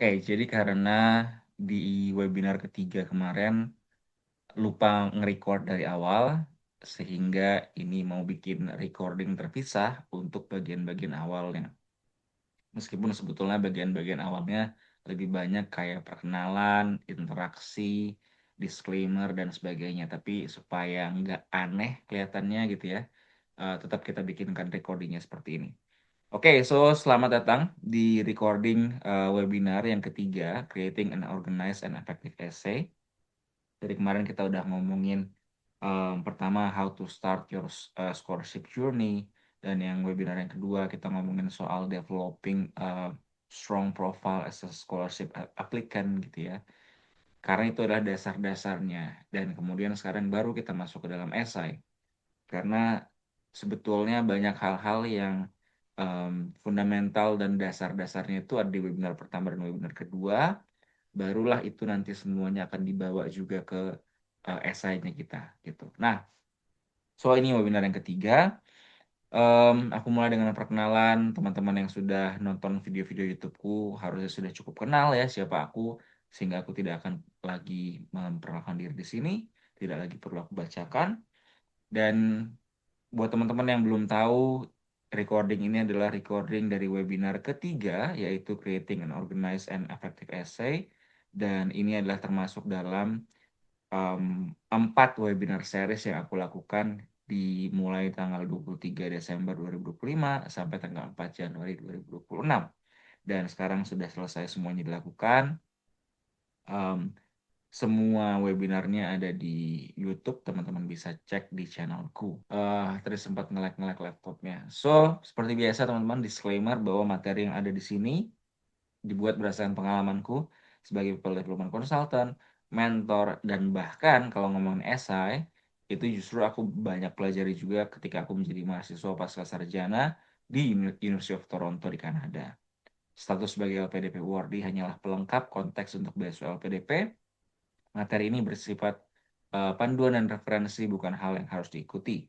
Oke, jadi karena di webinar ketiga kemarin lupa nge-record dari awal, sehingga ini mau bikin recording terpisah untuk bagian-bagian awalnya. Meskipun sebetulnya bagian-bagian awalnya lebih banyak kayak perkenalan, interaksi, disclaimer, dan sebagainya. Tapi supaya nggak aneh kelihatannya gitu ya, tetap kita bikinkan recordingnya seperti ini. Oke, so selamat datang di recording webinar yang ketiga, Creating an Organized and Effective Essay. Dari kemarin kita udah ngomongin pertama how to start your scholarship journey, dan yang webinar yang kedua kita ngomongin soal developing strong profile as a scholarship applicant gitu ya. Karena itu adalah dasar-dasarnya, dan kemudian sekarang baru kita masuk ke dalam esai. Karena sebetulnya banyak hal-hal yang fundamental dan dasar-dasarnya itu ada di webinar pertama dan webinar kedua, barulah itu nanti semuanya akan dibawa juga ke esainya kita gitu. Nah, so ini webinar yang ketiga. Aku mulai dengan perkenalan. Teman-teman yang sudah nonton video-video YouTubeku harusnya sudah cukup kenal ya siapa aku, sehingga aku tidak akan lagi memperkenalkan diri di sini, tidak lagi perlu aku bacakan. Dan buat teman-teman yang belum tahu, recording ini adalah recording dari webinar ketiga, yaitu Creating an Organized and Effective Essay. Dan ini adalah termasuk dalam 4 webinar series yang aku lakukan dimulai tanggal 23 Desember 2025 sampai tanggal 4 Januari 2026. Dan sekarang sudah selesai semuanya dilakukan. Em, Semua webinarnya ada di YouTube, teman-teman bisa cek di channelku. Tadi sempat nge-lag laptopnya. So, seperti biasa teman-teman, disclaimer bahwa materi yang ada di sini dibuat berdasarkan pengalamanku sebagai people development consultant, mentor, dan bahkan kalau ngomongin esai, itu justru aku banyak pelajari juga ketika aku menjadi mahasiswa pasca sarjana di University of Toronto di Kanada. Status sebagai LPDP awardee hanyalah pelengkap konteks untuk beasiswa LPDP. Materi ini bersifat panduan dan referensi, bukan hal yang harus diikuti.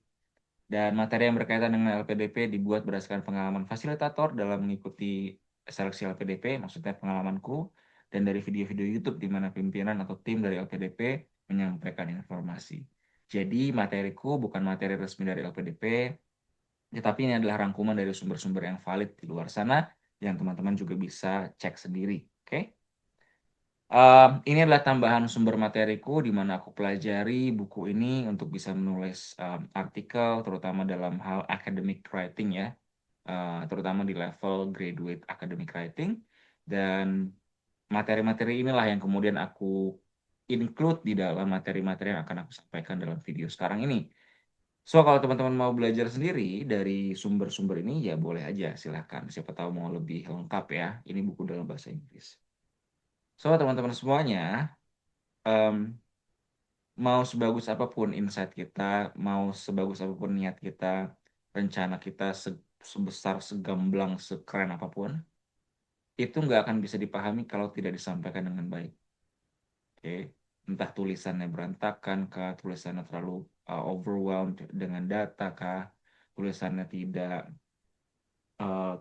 Dan materi yang berkaitan dengan LPDP dibuat berdasarkan pengalaman fasilitator dalam mengikuti seleksi LPDP, maksudnya pengalamanku, dan dari video-video YouTube di mana pimpinan atau tim dari LPDP menyampaikan informasi. Jadi materiku bukan materi resmi dari LPDP, tetapi ini adalah rangkuman dari sumber-sumber yang valid di luar sana yang teman-teman juga bisa cek sendiri. Oke? Ini adalah tambahan sumber materiku di mana aku pelajari buku ini untuk bisa menulis artikel, terutama dalam hal academic writing ya, terutama di level graduate academic writing. Dan materi-materi inilah yang kemudian aku include di dalam materi-materi yang akan aku sampaikan dalam video sekarang ini. So, kalau teman-teman mau belajar sendiri dari sumber-sumber ini, ya boleh aja, silahkan. Siapa tahu mau lebih lengkap ya. Ini buku dalam bahasa Inggris. So, teman-teman semuanya, em, mau sebagus apapun insight kita, mau sebagus apapun niat kita, rencana kita sebesar, segamblang, sekeren apapun, itu nggak akan bisa dipahami kalau tidak disampaikan dengan baik. Oke, entah tulisannya berantakan kah, tulisannya terlalu overwhelmed dengan data kah, tulisannya tidak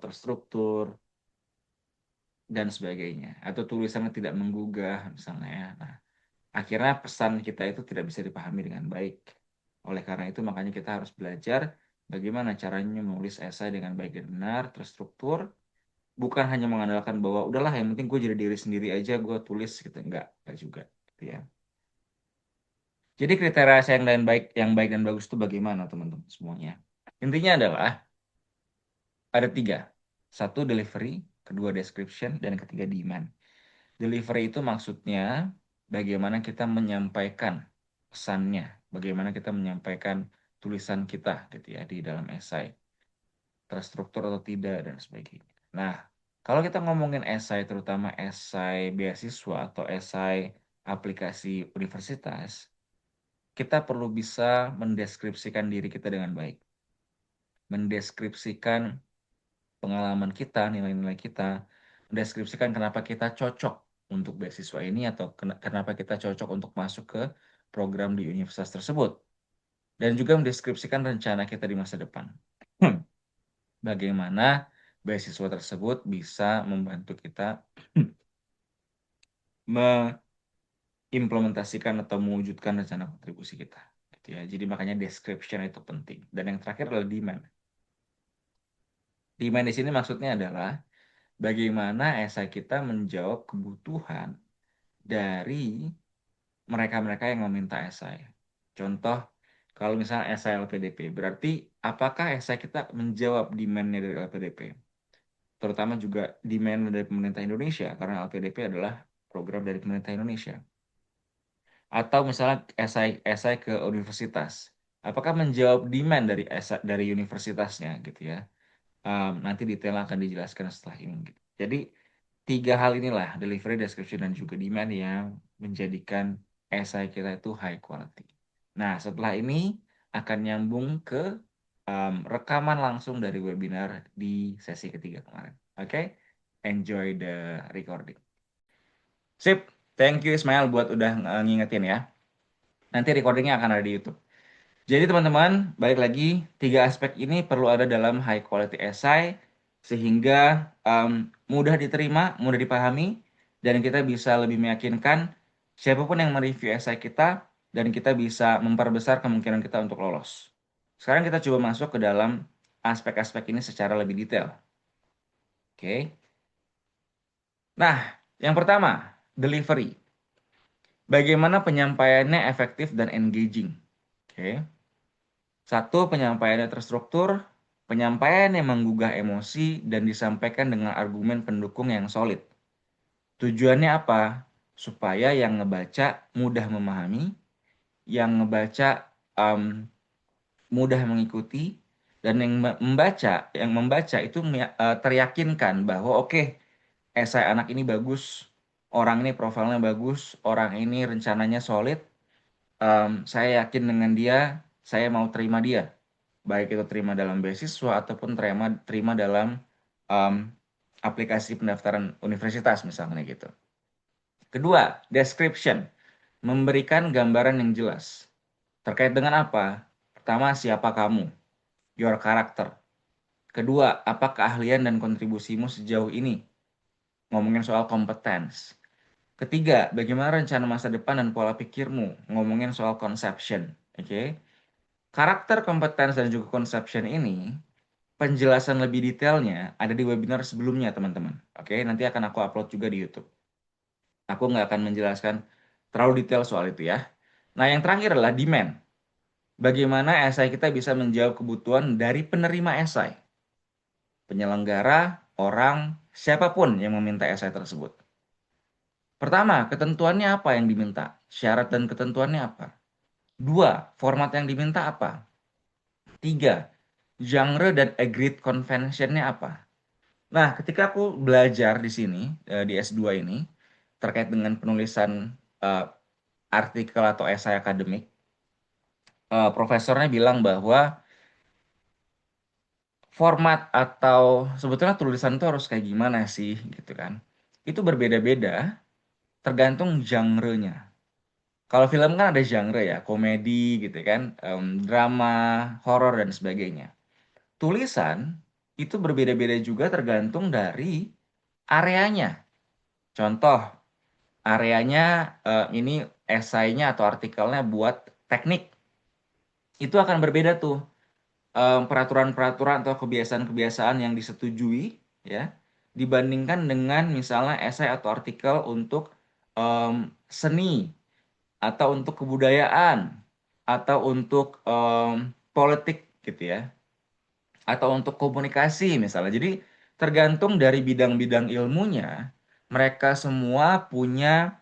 terstruktur dan sebagainya, atau tulisannya tidak menggugah misalnya ya. Nah, akhirnya pesan kita itu tidak bisa dipahami dengan baik. Oleh karena itu, makanya kita harus belajar bagaimana caranya menulis esai dengan baik dan benar, terstruktur, bukan hanya mengandalkan bahwa udahlah yang penting gue jadi diri sendiri aja, gue tulis gitu. Enggak juga. Gitu ya. Jadi kriteria esai yang baik dan bagus itu bagaimana teman-teman semuanya? Intinya adalah ada 3. Satu delivery, kedua description, dan ketiga demand. Delivery itu maksudnya bagaimana kita menyampaikan pesannya, bagaimana kita menyampaikan tulisan kita gitu ya di dalam esai, terstruktur atau tidak dan sebagainya. Nah, kalau kita ngomongin esai, terutama esai beasiswa atau esai aplikasi universitas, kita perlu bisa mendeskripsikan diri kita dengan baik, mendeskripsikan pengalaman kita, nilai-nilai kita, mendeskripsikan kenapa kita cocok untuk beasiswa ini atau kenapa kita cocok untuk masuk ke program di universitas tersebut. Dan juga mendeskripsikan rencana kita di masa depan. Bagaimana beasiswa tersebut bisa membantu kita mengimplementasikan atau mewujudkan rencana kontribusi kita. Gitu ya. Jadi makanya description itu penting. Dan yang terakhir adalah demand. Demand di sini maksudnya adalah bagaimana esai kita menjawab kebutuhan dari mereka-mereka yang meminta esai. Contoh, kalau misalnya esai LPDP, berarti apakah esai kita menjawab demand-nya dari LPDP? Terutama juga demand dari pemerintah Indonesia, karena LPDP adalah program dari pemerintah Indonesia. Atau misalnya esai ke universitas. Apakah menjawab demand dari dari universitasnya gitu ya? Nanti detail akan dijelaskan setelah ini. Gitu. Jadi tiga hal inilah delivery, description, dan juga demand yang menjadikan esai kita itu high quality. Nah setelah ini akan nyambung ke rekaman langsung dari webinar di sesi ketiga kemarin. Oke, enjoy the recording. Sip, thank you Ismail buat udah ngingetin ya. Nanti recordingnya akan ada di YouTube. Jadi teman-teman, balik lagi, tiga aspek ini perlu ada dalam high quality essay sehingga mudah diterima, mudah dipahami, dan kita bisa lebih meyakinkan siapapun yang mereview essay kita, dan kita bisa memperbesar kemungkinan kita untuk lolos. Sekarang kita coba masuk ke dalam aspek-aspek ini secara lebih detail. Oke. Nah, yang pertama, delivery. Bagaimana penyampaiannya efektif dan engaging. Oke. Satu, penyampaiannya terstruktur, penyampaian yang menggugah emosi dan disampaikan dengan argumen pendukung yang solid. Tujuannya apa? Supaya yang ngebaca mudah memahami, yang ngebaca mudah mengikuti, dan yang membaca itu teryakinkan bahwa oke, esai anak ini bagus, orang ini profilnya bagus, orang ini rencananya solid, saya yakin dengan dia, saya mau terima dia. Baik itu terima dalam beasiswa ataupun terima dalam um, aplikasi pendaftaran universitas misalnya gitu. Kedua, description. Memberikan gambaran yang jelas. Terkait dengan apa? Pertama, siapa kamu? Your character. Kedua, apa keahlian dan kontribusimu sejauh ini? Ngomongin soal competence. Ketiga, bagaimana rencana masa depan dan pola pikirmu? Ngomongin soal conception. Oke. Karakter, kompetensi, dan juga conception ini, penjelasan lebih detailnya ada di webinar sebelumnya, teman-teman. Oke, nanti akan aku upload juga di YouTube. Aku nggak akan menjelaskan terlalu detail soal itu ya. Nah, yang terakhir adalah demand. Bagaimana esai kita bisa menjawab kebutuhan dari penerima esai, penyelenggara, orang, siapapun yang meminta esai tersebut. Pertama, ketentuannya apa yang diminta? Syarat dan ketentuannya apa? Dua, format yang diminta apa? Tiga, genre dan agreed convention-nya apa? Nah, ketika aku belajar di sini, di S2 ini, terkait dengan penulisan uh, artikel atau esai akademik, profesornya bilang bahwa format atau sebetulnya tulisan itu harus kayak gimana sih, gitu kan. Itu berbeda-beda, tergantung genre-nya. Kalau film kan ada genre ya, komedi gitu kan, drama, horor, dan sebagainya. Tulisan itu berbeda-beda juga tergantung dari areanya. Contoh, areanya ini esainya atau artikelnya buat teknik. Itu akan berbeda tuh peraturan-peraturan atau kebiasaan-kebiasaan yang disetujui ya dibandingkan dengan misalnya esai atau artikel untuk seni atau untuk kebudayaan atau untuk politik gitu ya atau untuk komunikasi misalnya. Jadi tergantung dari bidang-bidang ilmunya, mereka semua punya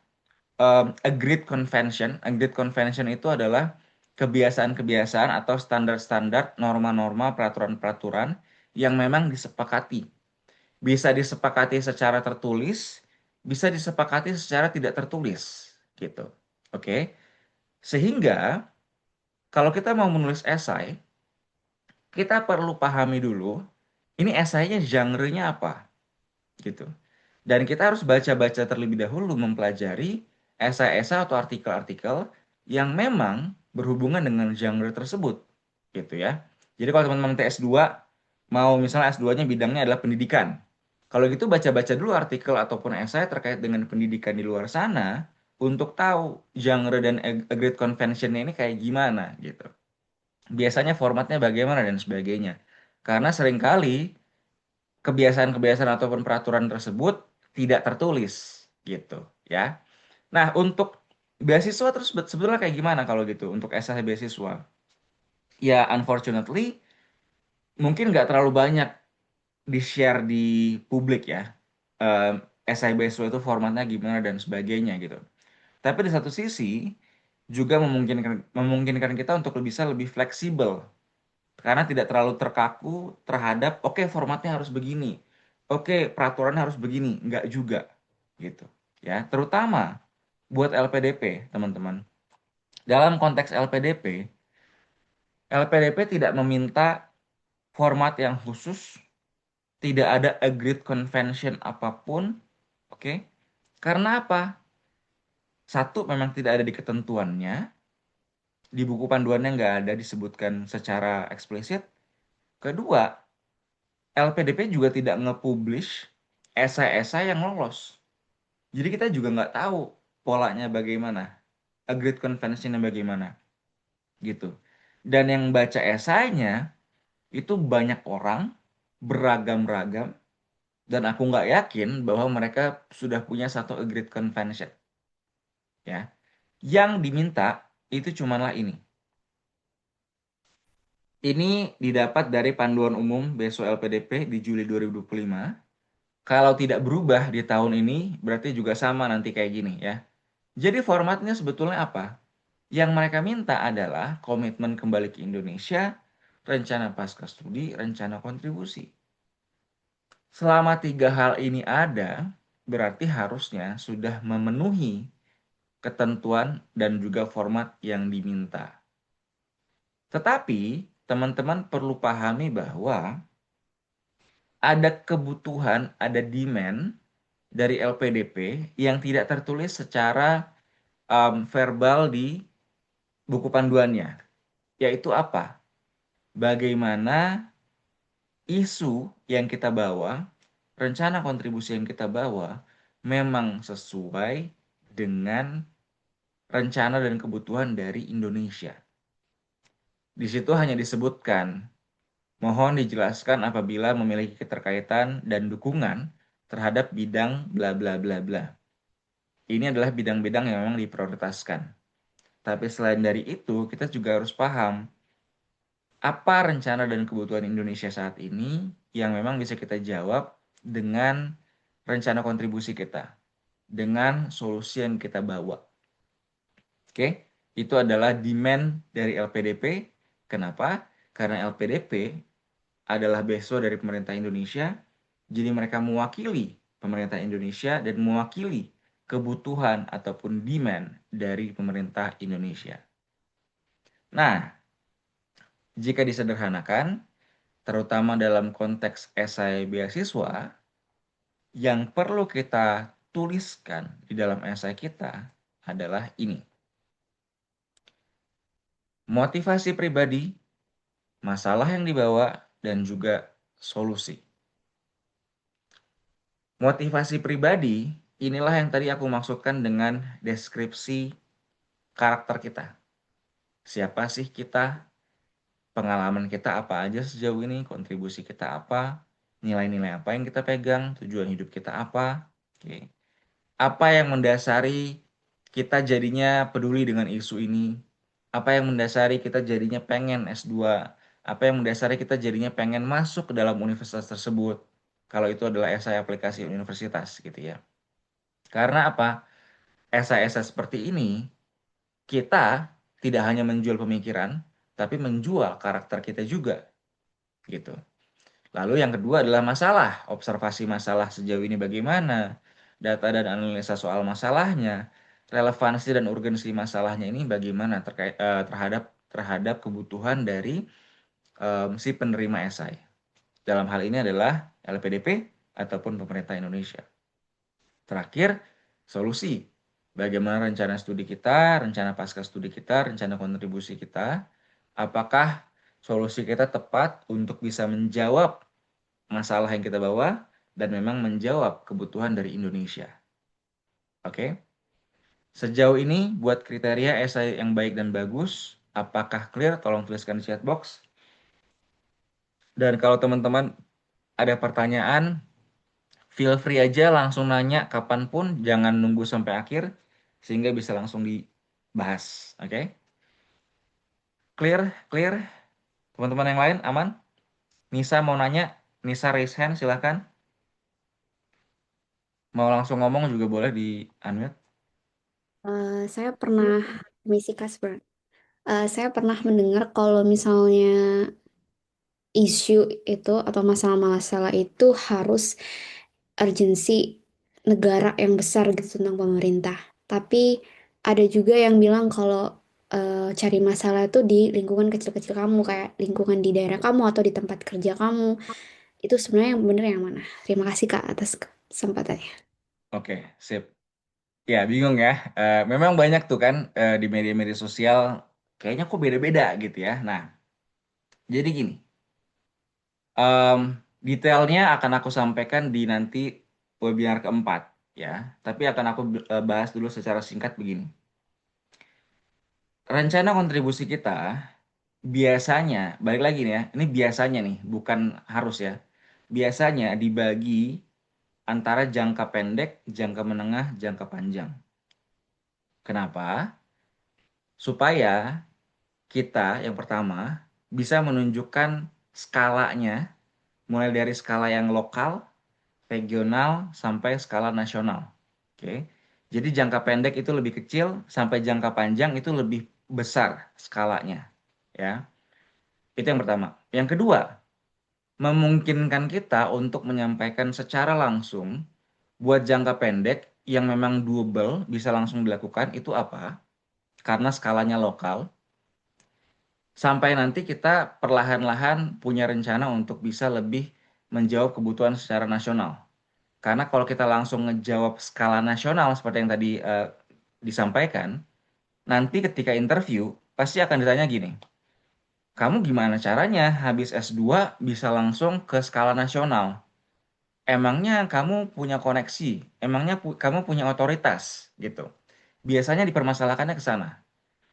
agreed convention. Agreed convention itu adalah kebiasaan-kebiasaan atau standar-standar, norma-norma, peraturan-peraturan yang memang disepakati. Bisa disepakati secara tertulis, bisa disepakati secara tidak tertulis, gitu. Oke. Sehingga kalau kita mau menulis esai, kita perlu pahami dulu ini esainya genre-nya apa, gitu. Dan kita harus baca-baca terlebih dahulu mempelajari esai-esai atau artikel-artikel yang memang berhubungan dengan genre tersebut, gitu ya. Jadi kalau teman-teman ts 2 mau misalnya S2-nya bidangnya adalah pendidikan. Kalau gitu baca-baca dulu artikel ataupun esai terkait dengan pendidikan di luar sana untuk tahu genre dan agreed convention ini kayak gimana gitu. Biasanya formatnya bagaimana dan sebagainya. Karena seringkali kebiasaan-kebiasaan ataupun peraturan tersebut tidak tertulis gitu ya. Nah, untuk beasiswa terus sebetulnya kayak gimana kalau gitu untuk esai beasiswa? Ya, unfortunately mungkin nggak terlalu banyak di-share di publik ya. Eee, esai beasiswa itu formatnya gimana dan sebagainya gitu. Tapi di satu sisi juga memungkinkan kita untuk bisa lebih fleksibel karena tidak terlalu terkaku terhadap, "Oke, formatnya harus begini. Oke, peraturannya harus begini." Nggak juga, gitu, ya. Terutama buat LPDP, teman-teman. Dalam konteks LPDP tidak meminta format yang khusus, tidak ada agreed convention apapun, oke. Karena apa? Satu, memang tidak ada di ketentuannya, di buku panduannya nggak ada disebutkan secara eksplisit. Kedua, LPDP juga tidak nge-publish esai-esai yang lolos. Jadi kita juga nggak tahu polanya bagaimana, agreed convention-nya bagaimana, gitu. Dan yang baca esainya itu banyak orang, beragam-ragam, dan aku nggak yakin bahwa mereka sudah punya satu agreed convention, ya. Yang diminta itu cumanlah ini. Ini didapat dari Panduan Umum BESO LPDP di Juli 2025. Kalau tidak berubah di tahun ini, berarti juga sama nanti kayak gini ya. Jadi formatnya sebetulnya apa? Yang mereka minta adalah komitmen kembali ke Indonesia, rencana pasca studi, rencana kontribusi. Selama 3 hal ini ada, berarti harusnya sudah memenuhi ketentuan dan juga format yang diminta. Tetapi, teman-teman perlu pahami bahwa ada kebutuhan, ada demand dari LPDP yang tidak tertulis secara verbal di buku panduannya. Yaitu apa? Bagaimana isu yang kita bawa, rencana kontribusi yang kita bawa, memang sesuai dengan rencana dan kebutuhan dari Indonesia. Di situ hanya disebutkan, mohon dijelaskan apabila memiliki keterkaitan dan dukungan terhadap bidang bla bla bla bla. Ini adalah bidang-bidang yang memang diprioritaskan. Tapi selain dari itu, kita juga harus paham apa rencana dan kebutuhan Indonesia saat ini yang memang bisa kita jawab dengan rencana kontribusi kita, dengan solusi yang kita bawa. Oke, itu adalah demand dari LPDP. Kenapa? Karena LPDP adalah beasiswa dari pemerintah Indonesia, jadi mereka mewakili pemerintah Indonesia dan mewakili kebutuhan ataupun demand dari pemerintah Indonesia. Nah, jika disederhanakan, terutama dalam konteks esai beasiswa, yang perlu kita tuliskan di dalam esai kita adalah ini. Motivasi pribadi, masalah yang dibawa, dan juga solusi. Motivasi pribadi, inilah yang tadi aku maksudkan dengan deskripsi karakter kita. Siapa sih kita? Pengalaman kita apa aja sejauh ini? Kontribusi kita apa? Nilai-nilai apa yang kita pegang? Tujuan hidup kita apa? Oke. Apa yang mendasari kita jadinya peduli dengan isu ini? Apa yang mendasari kita jadinya pengen S2? Apa yang mendasari kita jadinya pengen masuk ke dalam universitas tersebut? Kalau itu adalah esai aplikasi universitas gitu ya. Karena apa? Esai-esai seperti ini, kita tidak hanya menjual pemikiran, tapi menjual karakter kita juga gitu. Lalu yang kedua adalah masalah, observasi masalah sejauh ini bagaimana, data dan analisa soal masalahnya, relevansi dan urgensi masalahnya ini bagaimana terhadap kebutuhan dari si penerima esai. Dalam hal ini adalah LPDP ataupun pemerintah Indonesia. Terakhir, solusi. Bagaimana rencana studi kita, rencana pasca studi kita, rencana kontribusi kita, apakah solusi kita tepat untuk bisa menjawab masalah yang kita bawa dan memang menjawab kebutuhan dari Indonesia. Oke? Sejauh ini buat kriteria esai yang baik dan bagus, apakah clear? Tolong tuliskan di chat box. Dan kalau teman-teman ada pertanyaan, feel free aja langsung nanya kapanpun, jangan nunggu sampai akhir, sehingga bisa langsung dibahas. Oke? Clear? Clear? Teman-teman yang lain aman? Nisa mau nanya? Nisa raise hand silahkan. Mau langsung ngomong juga boleh di unmute. Saya pernah, misi Kasper. Saya pernah mendengar kalau misalnya isu itu atau masalah-masalah itu harus urgensi negara yang besar gitu tentang pemerintah. Tapi ada juga yang bilang kalau cari masalah itu di lingkungan kecil-kecil kamu, kayak lingkungan di daerah kamu atau di tempat kerja kamu. Itu sebenarnya yang benar yang mana? Terima kasih Kak atas kesempatannya. Oke, sip. Ya, bingung ya. Memang banyak tuh kan di media-media sosial, kayaknya kok beda-beda gitu ya. Nah, jadi gini, em, detailnya akan aku sampaikan di nanti webinar keempat ya. Tapi akan aku bahas dulu secara singkat begini. Rencana kontribusi kita biasanya, balik lagi nih ya, ini biasanya nih, bukan harus ya. Biasanya dibagi antara jangka pendek, jangka menengah, jangka panjang. Kenapa? Supaya kita yang pertama bisa menunjukkan skalanya, mulai dari skala yang lokal, regional, sampai skala nasional. Oke. Jadi jangka pendek itu lebih kecil, sampai jangka panjang itu lebih besar skalanya. Ya, itu yang pertama. Yang kedua, memungkinkan kita untuk menyampaikan secara langsung buat jangka pendek yang memang doable, bisa langsung dilakukan, itu apa? Karena skalanya lokal, sampai nanti kita perlahan-lahan punya rencana untuk bisa lebih menjawab kebutuhan secara nasional. Karena kalau kita langsung ngejawab skala nasional seperti yang tadi disampaikan, nanti ketika interview pasti akan ditanya gini, kamu gimana caranya habis S2 bisa langsung ke skala nasional? Emangnya kamu punya koneksi? Emangnya kamu punya otoritas? Gitu. Biasanya dipermasalahkannya ke sana.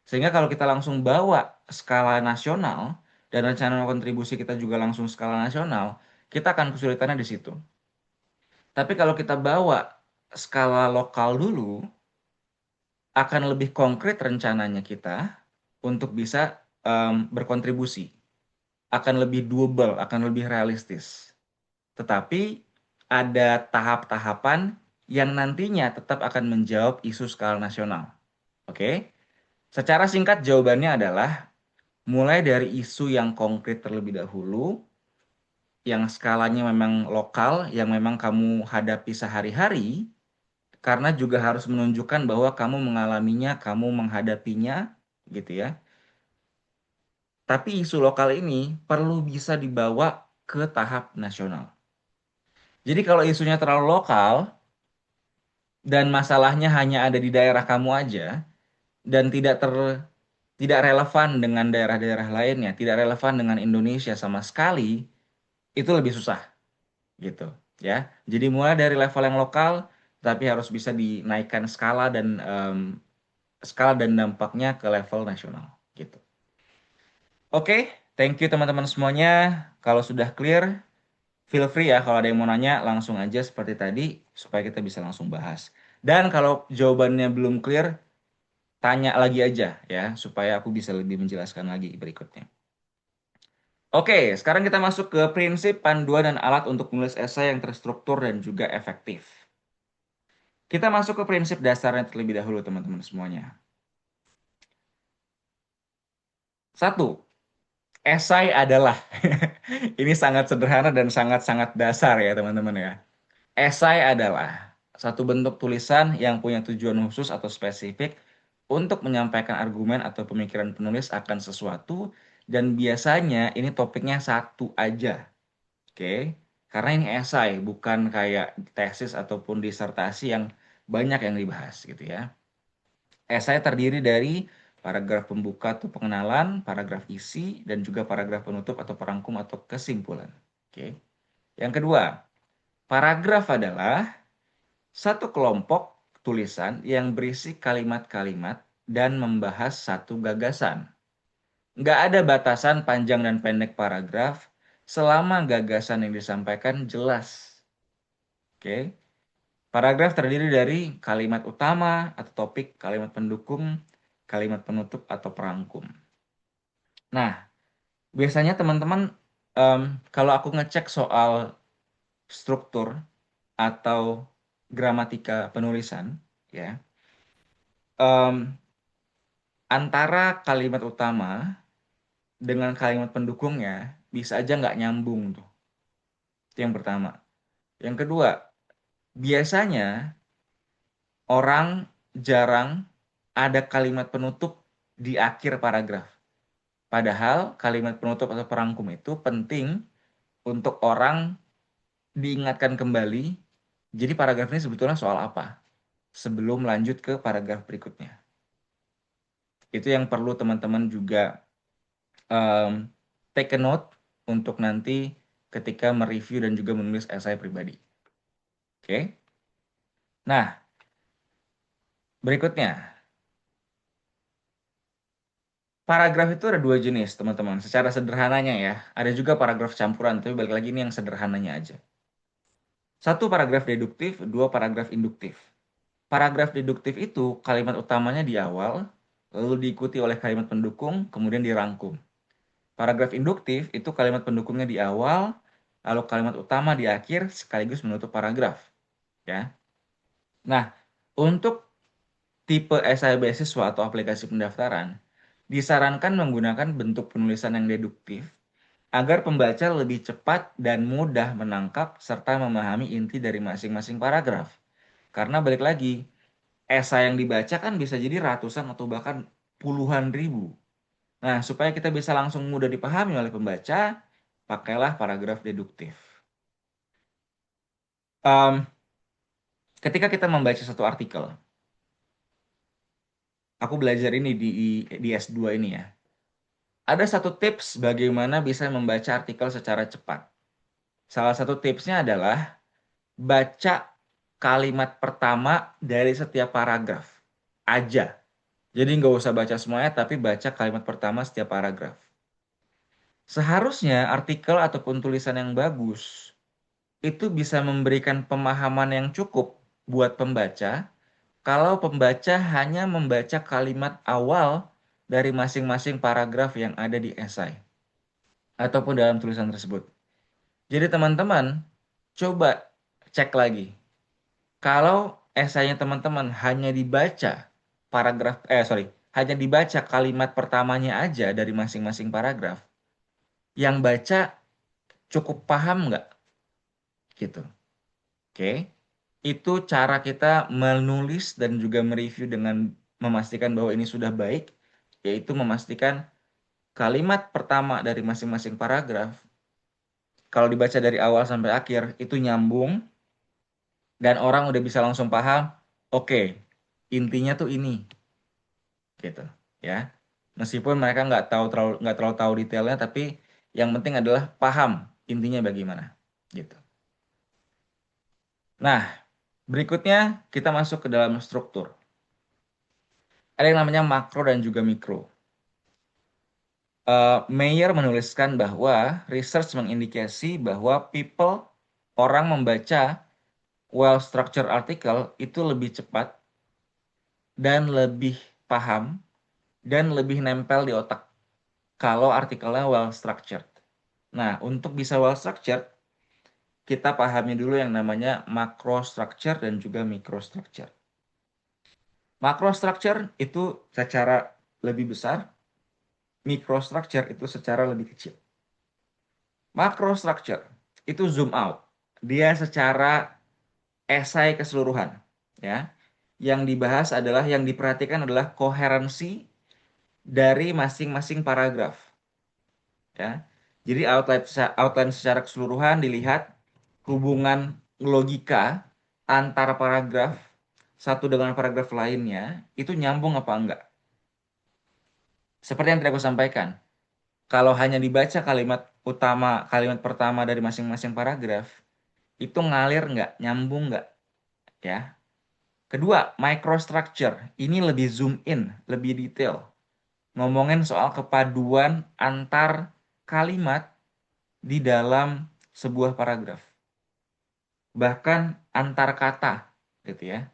Sehingga kalau kita langsung bawa skala nasional dan rencana kontribusi kita juga langsung skala nasional, kita akan kesulitannya di situ. Tapi kalau kita bawa skala lokal dulu, akan lebih konkret rencananya kita untuk bisa berkontribusi. Akan lebih doable, akan lebih realistis. Tetapi ada tahap-tahapan yang nantinya tetap akan menjawab isu skala nasional. Oke? Secara singkat jawabannya adalah mulai dari isu yang konkret terlebih dahulu, yang skalanya memang lokal, yang memang kamu hadapi sehari-hari, karena juga harus menunjukkan bahwa kamu mengalaminya, kamu menghadapinya, gitu ya. Tapi isu lokal ini perlu bisa dibawa ke tahap nasional. Jadi kalau isunya terlalu lokal dan masalahnya hanya ada di daerah kamu aja dan tidak relevan dengan daerah-daerah lainnya, tidak relevan dengan Indonesia sama sekali, itu lebih susah gitu ya. Jadi mulai dari level yang lokal tapi harus bisa dinaikkan skala dan dampaknya ke level nasional gitu. Oke, thank you teman-teman semuanya. Kalau sudah clear, feel free ya kalau ada yang mau nanya langsung aja seperti tadi supaya kita bisa langsung bahas. Dan kalau jawabannya belum clear, tanya lagi aja ya supaya aku bisa lebih menjelaskan lagi berikutnya. Oke, sekarang kita masuk ke prinsip panduan dan alat untuk menulis esai yang terstruktur dan juga efektif. Kita masuk ke prinsip dasarnya terlebih dahulu teman-teman semuanya. Satu, esai adalah ini sangat sederhana dan sangat-sangat dasar ya teman-teman ya. Esai adalah satu bentuk tulisan yang punya tujuan khusus atau spesifik untuk menyampaikan argumen atau pemikiran penulis akan sesuatu dan biasanya ini topiknya satu aja. Oke? Karena ini esai, bukan kayak tesis ataupun disertasi yang banyak yang dibahas gitu ya. Esai terdiri dari paragraf pembuka atau pengenalan, paragraf isi, dan juga paragraf penutup atau perangkum atau kesimpulan. Oke. Yang kedua, Paragraf adalah satu kelompok tulisan yang berisi kalimat-kalimat dan membahas satu gagasan. Nggak ada batasan panjang dan pendek paragraf selama gagasan yang disampaikan jelas. Oke, paragraf terdiri dari kalimat utama atau topik, kalimat pendukung, kalimat penutup atau perangkum. Nah, biasanya teman-teman, em, kalau aku ngecek soal struktur atau gramatika penulisan, ya, em, antara kalimat utama dengan kalimat pendukungnya bisa aja nggak nyambung tuh. Itu yang pertama. Yang kedua, biasanya orang jarang ada kalimat penutup di akhir paragraf. Padahal kalimat penutup atau perangkum itu penting untuk orang diingatkan kembali. Jadi paragraf ini sebetulnya soal apa? Sebelum lanjut ke paragraf berikutnya. Itu yang perlu teman-teman juga um, take a note untuk nanti ketika mereview dan juga menulis esai pribadi. Oke. Nah, berikutnya, paragraf itu ada dua jenis, teman-teman. Secara sederhananya ya, ada juga paragraf campuran, tapi balik lagi ini yang sederhananya aja. Satu paragraf deduktif, dua paragraf induktif. Paragraf deduktif itu kalimat utamanya di awal, lalu diikuti oleh kalimat pendukung, kemudian dirangkum. Paragraf induktif itu kalimat pendukungnya di awal, lalu kalimat utama di akhir sekaligus menutup paragraf. Ya. Nah, untuk tipe esai beasiswa atau aplikasi pendaftaran, disarankan menggunakan bentuk penulisan yang deduktif agar pembaca lebih cepat dan mudah menangkap serta memahami inti dari masing-masing paragraf. Karena balik lagi, esai yang dibaca kan bisa jadi ratusan atau bahkan puluhan ribu. Nah, supaya kita bisa langsung mudah dipahami oleh pembaca, pakailah paragraf deduktif. Em, Ketika kita membaca satu artikel, aku belajar ini di S2 ini ya. Ada satu tips bagaimana bisa membaca artikel secara cepat. Salah satu tipsnya adalah baca kalimat pertama dari setiap paragraf aja. Jadi nggak usah baca semuanya, tapi baca kalimat pertama setiap paragraf. Seharusnya artikel ataupun tulisan yang bagus itu bisa memberikan pemahaman yang cukup buat pembaca kalau pembaca hanya membaca kalimat awal dari masing-masing paragraf yang ada di esai ataupun dalam tulisan tersebut. Jadi teman-teman coba cek lagi. Kalau esainya teman-teman hanya dibaca hanya dibaca kalimat pertamanya aja dari masing-masing paragraf, yang baca cukup paham nggak? Gitu. Oke. Itu cara kita menulis dan juga mereview dengan memastikan bahwa ini sudah baik, yaitu memastikan kalimat pertama dari masing-masing paragraf, kalau dibaca dari awal sampai akhir, itu nyambung, dan orang udah bisa langsung paham, oke, intinya tuh ini, gitu, ya. Meskipun mereka nggak terlalu tahu detailnya, tapi yang penting adalah paham intinya bagaimana, gitu. Nah, berikutnya kita masuk ke dalam struktur. Ada yang namanya makro dan juga mikro. Mayer menuliskan bahwa research mengindikasi bahwa orang membaca well-structured article itu lebih cepat dan lebih paham dan lebih nempel di otak kalau artikelnya well-structured. Nah, untuk bisa well-structured, kita pahami dulu yang namanya macro structure dan juga micro structure. Macro structure itu secara lebih besar, micro structure itu secara lebih kecil. Macro structure itu zoom out. Dia secara esai keseluruhan, ya. Yang dibahas adalah yang diperhatikan adalah koherensi dari masing-masing paragraf, ya. Jadi outline secara keseluruhan dilihat hubungan logika antara paragraf satu dengan paragraf lainnya itu nyambung apa enggak. Seperti yang tadi aku sampaikan, kalau hanya dibaca kalimat pertama dari masing-masing paragraf, itu ngalir nggak, nyambung nggak, ya. Kedua, microstructure. Ini lebih zoom in, lebih detail. Ngomongin soal kepaduan antar kalimat di dalam sebuah paragraf. Bahkan antar kata, gitu ya.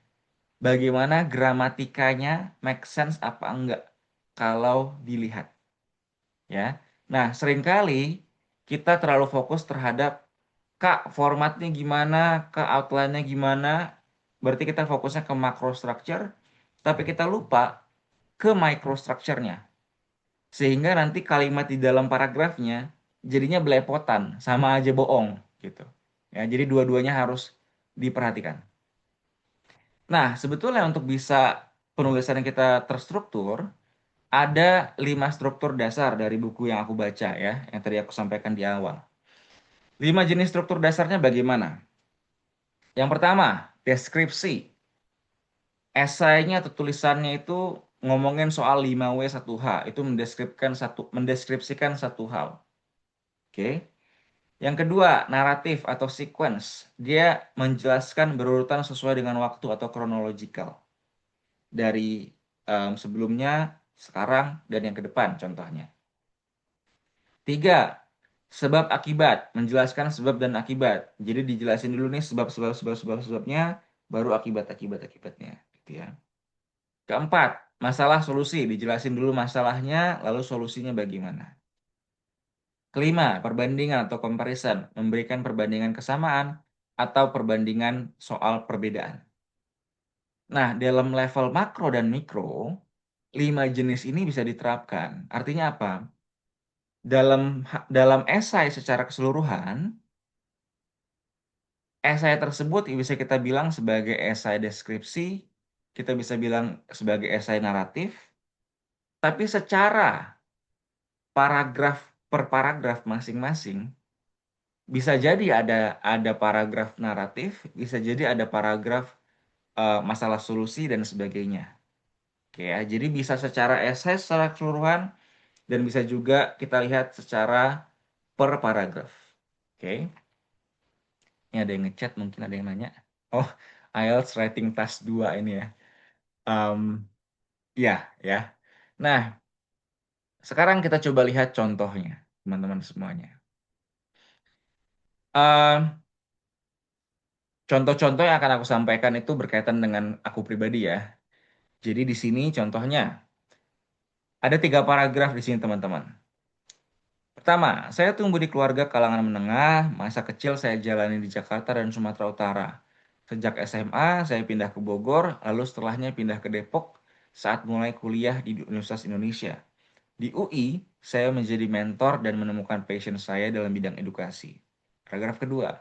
Bagaimana gramatikanya make sense apa enggak kalau dilihat, ya. Nah, seringkali kita terlalu fokus terhadap Kak, formatnya gimana, Kak, outline-nya gimana. Berarti kita fokusnya ke macro structure, tapi kita lupa ke microstructure-nya. Sehingga nanti kalimat di dalam paragrafnya jadinya belepotan, sama aja bohong gitu. Ya, jadi dua-duanya harus diperhatikan. Nah, sebetulnya untuk bisa penulisan kita terstruktur, ada 5 struktur dasar dari buku yang aku baca ya, yang tadi aku sampaikan di awal. 5 jenis struktur dasarnya bagaimana? Yang pertama, deskripsi. Esainya atau tulisannya itu ngomongin soal 5W1H, itu mendeskripsikan satu hal. Oke. Yang kedua, naratif atau sequence. Dia menjelaskan berurutan sesuai dengan waktu atau chronological. Dari sebelumnya, sekarang, dan yang ke depan contohnya. Tiga, sebab akibat. Menjelaskan sebab dan akibat. Jadi dijelasin dulu nih sebabnya, baru akibatnya. Gitu ya. Keempat, masalah solusi. Dijelasin dulu masalahnya, lalu solusinya bagaimana. Kelima, perbandingan atau comparison. Memberikan perbandingan kesamaan atau perbandingan soal perbedaan. Nah, dalam level makro dan mikro, 5 jenis ini bisa diterapkan. Artinya apa? Dalam esai secara keseluruhan, esai tersebut bisa kita bilang sebagai esai deskripsi, kita bisa bilang sebagai esai naratif, tapi secara paragraf per paragraf masing-masing, bisa jadi ada paragraf naratif, bisa jadi ada paragraf masalah solusi dan sebagainya. Oke ya, jadi bisa secara esai secara keseluruhan dan bisa juga kita lihat secara per paragraf. Oke. Ini ada yang ngechat, mungkin ada yang nanya. Oh, IELTS Writing Task 2 ini ya. Um, ya, ya. Nah, sekarang kita coba lihat contohnya, teman-teman semuanya. Um, Contoh-contoh yang akan aku sampaikan itu berkaitan dengan aku pribadi ya. Jadi di sini contohnya ada 3 paragraf di sini teman-teman. Pertama, saya tumbuh di keluarga kalangan menengah, masa kecil saya jalani di Jakarta dan Sumatera Utara. Sejak SMA, saya pindah ke Bogor, lalu setelahnya pindah ke Depok saat mulai kuliah di Universitas Indonesia. Di UI, saya menjadi mentor dan menemukan passion saya dalam bidang edukasi. Paragraf kedua,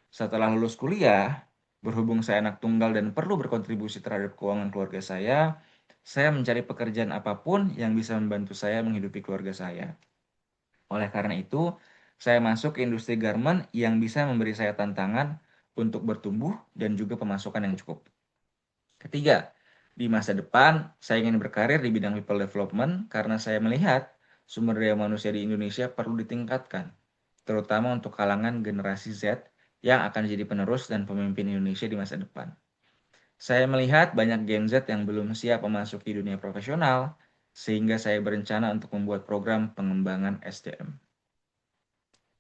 setelah lulus kuliah, berhubung saya anak tunggal dan perlu berkontribusi terhadap keuangan keluarga saya mencari pekerjaan apapun yang bisa membantu saya menghidupi keluarga saya. Oleh karena itu, saya masuk ke industri garment yang bisa memberi saya tantangan untuk bertumbuh dan juga pemasukan yang cukup. Ketiga, di masa depan saya ingin berkarir di bidang people development karena saya melihat sumber daya manusia di Indonesia perlu ditingkatkan, terutama untuk kalangan generasi Z yang akan jadi penerus dan pemimpin Indonesia di masa depan. Saya melihat banyak Gen Z yang belum siap memasuki dunia profesional, sehingga saya berencana untuk membuat program pengembangan SDM.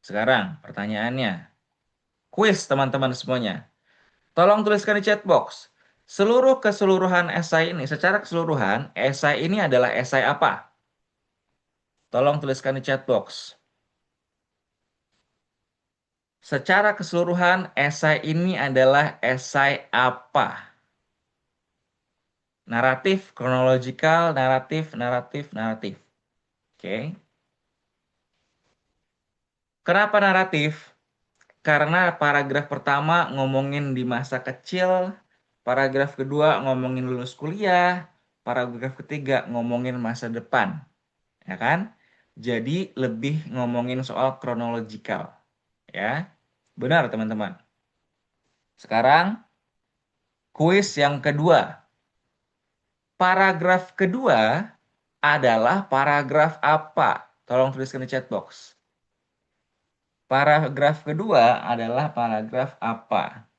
Sekarang, pertanyaannya. Kuis teman-teman semuanya. Tolong tuliskan di chat box. Keseluruhan esai ini, secara keseluruhan, esai ini adalah esai apa? Tolong tuliskan di chat box. Secara keseluruhan, esai ini adalah esai apa? Naratif, kronologikal, naratif, naratif, naratif. Oke. Kenapa naratif? Karena paragraf pertama ngomongin di masa kecil, paragraf kedua ngomongin lulus kuliah, paragraf ketiga ngomongin masa depan, ya kan? Jadi lebih ngomongin soal kronologikal, ya. Benar, teman-teman. Sekarang kuis yang kedua. Paragraf kedua adalah paragraf apa? Tolong tuliskan di chat box. Paragraf kedua adalah paragraf apa?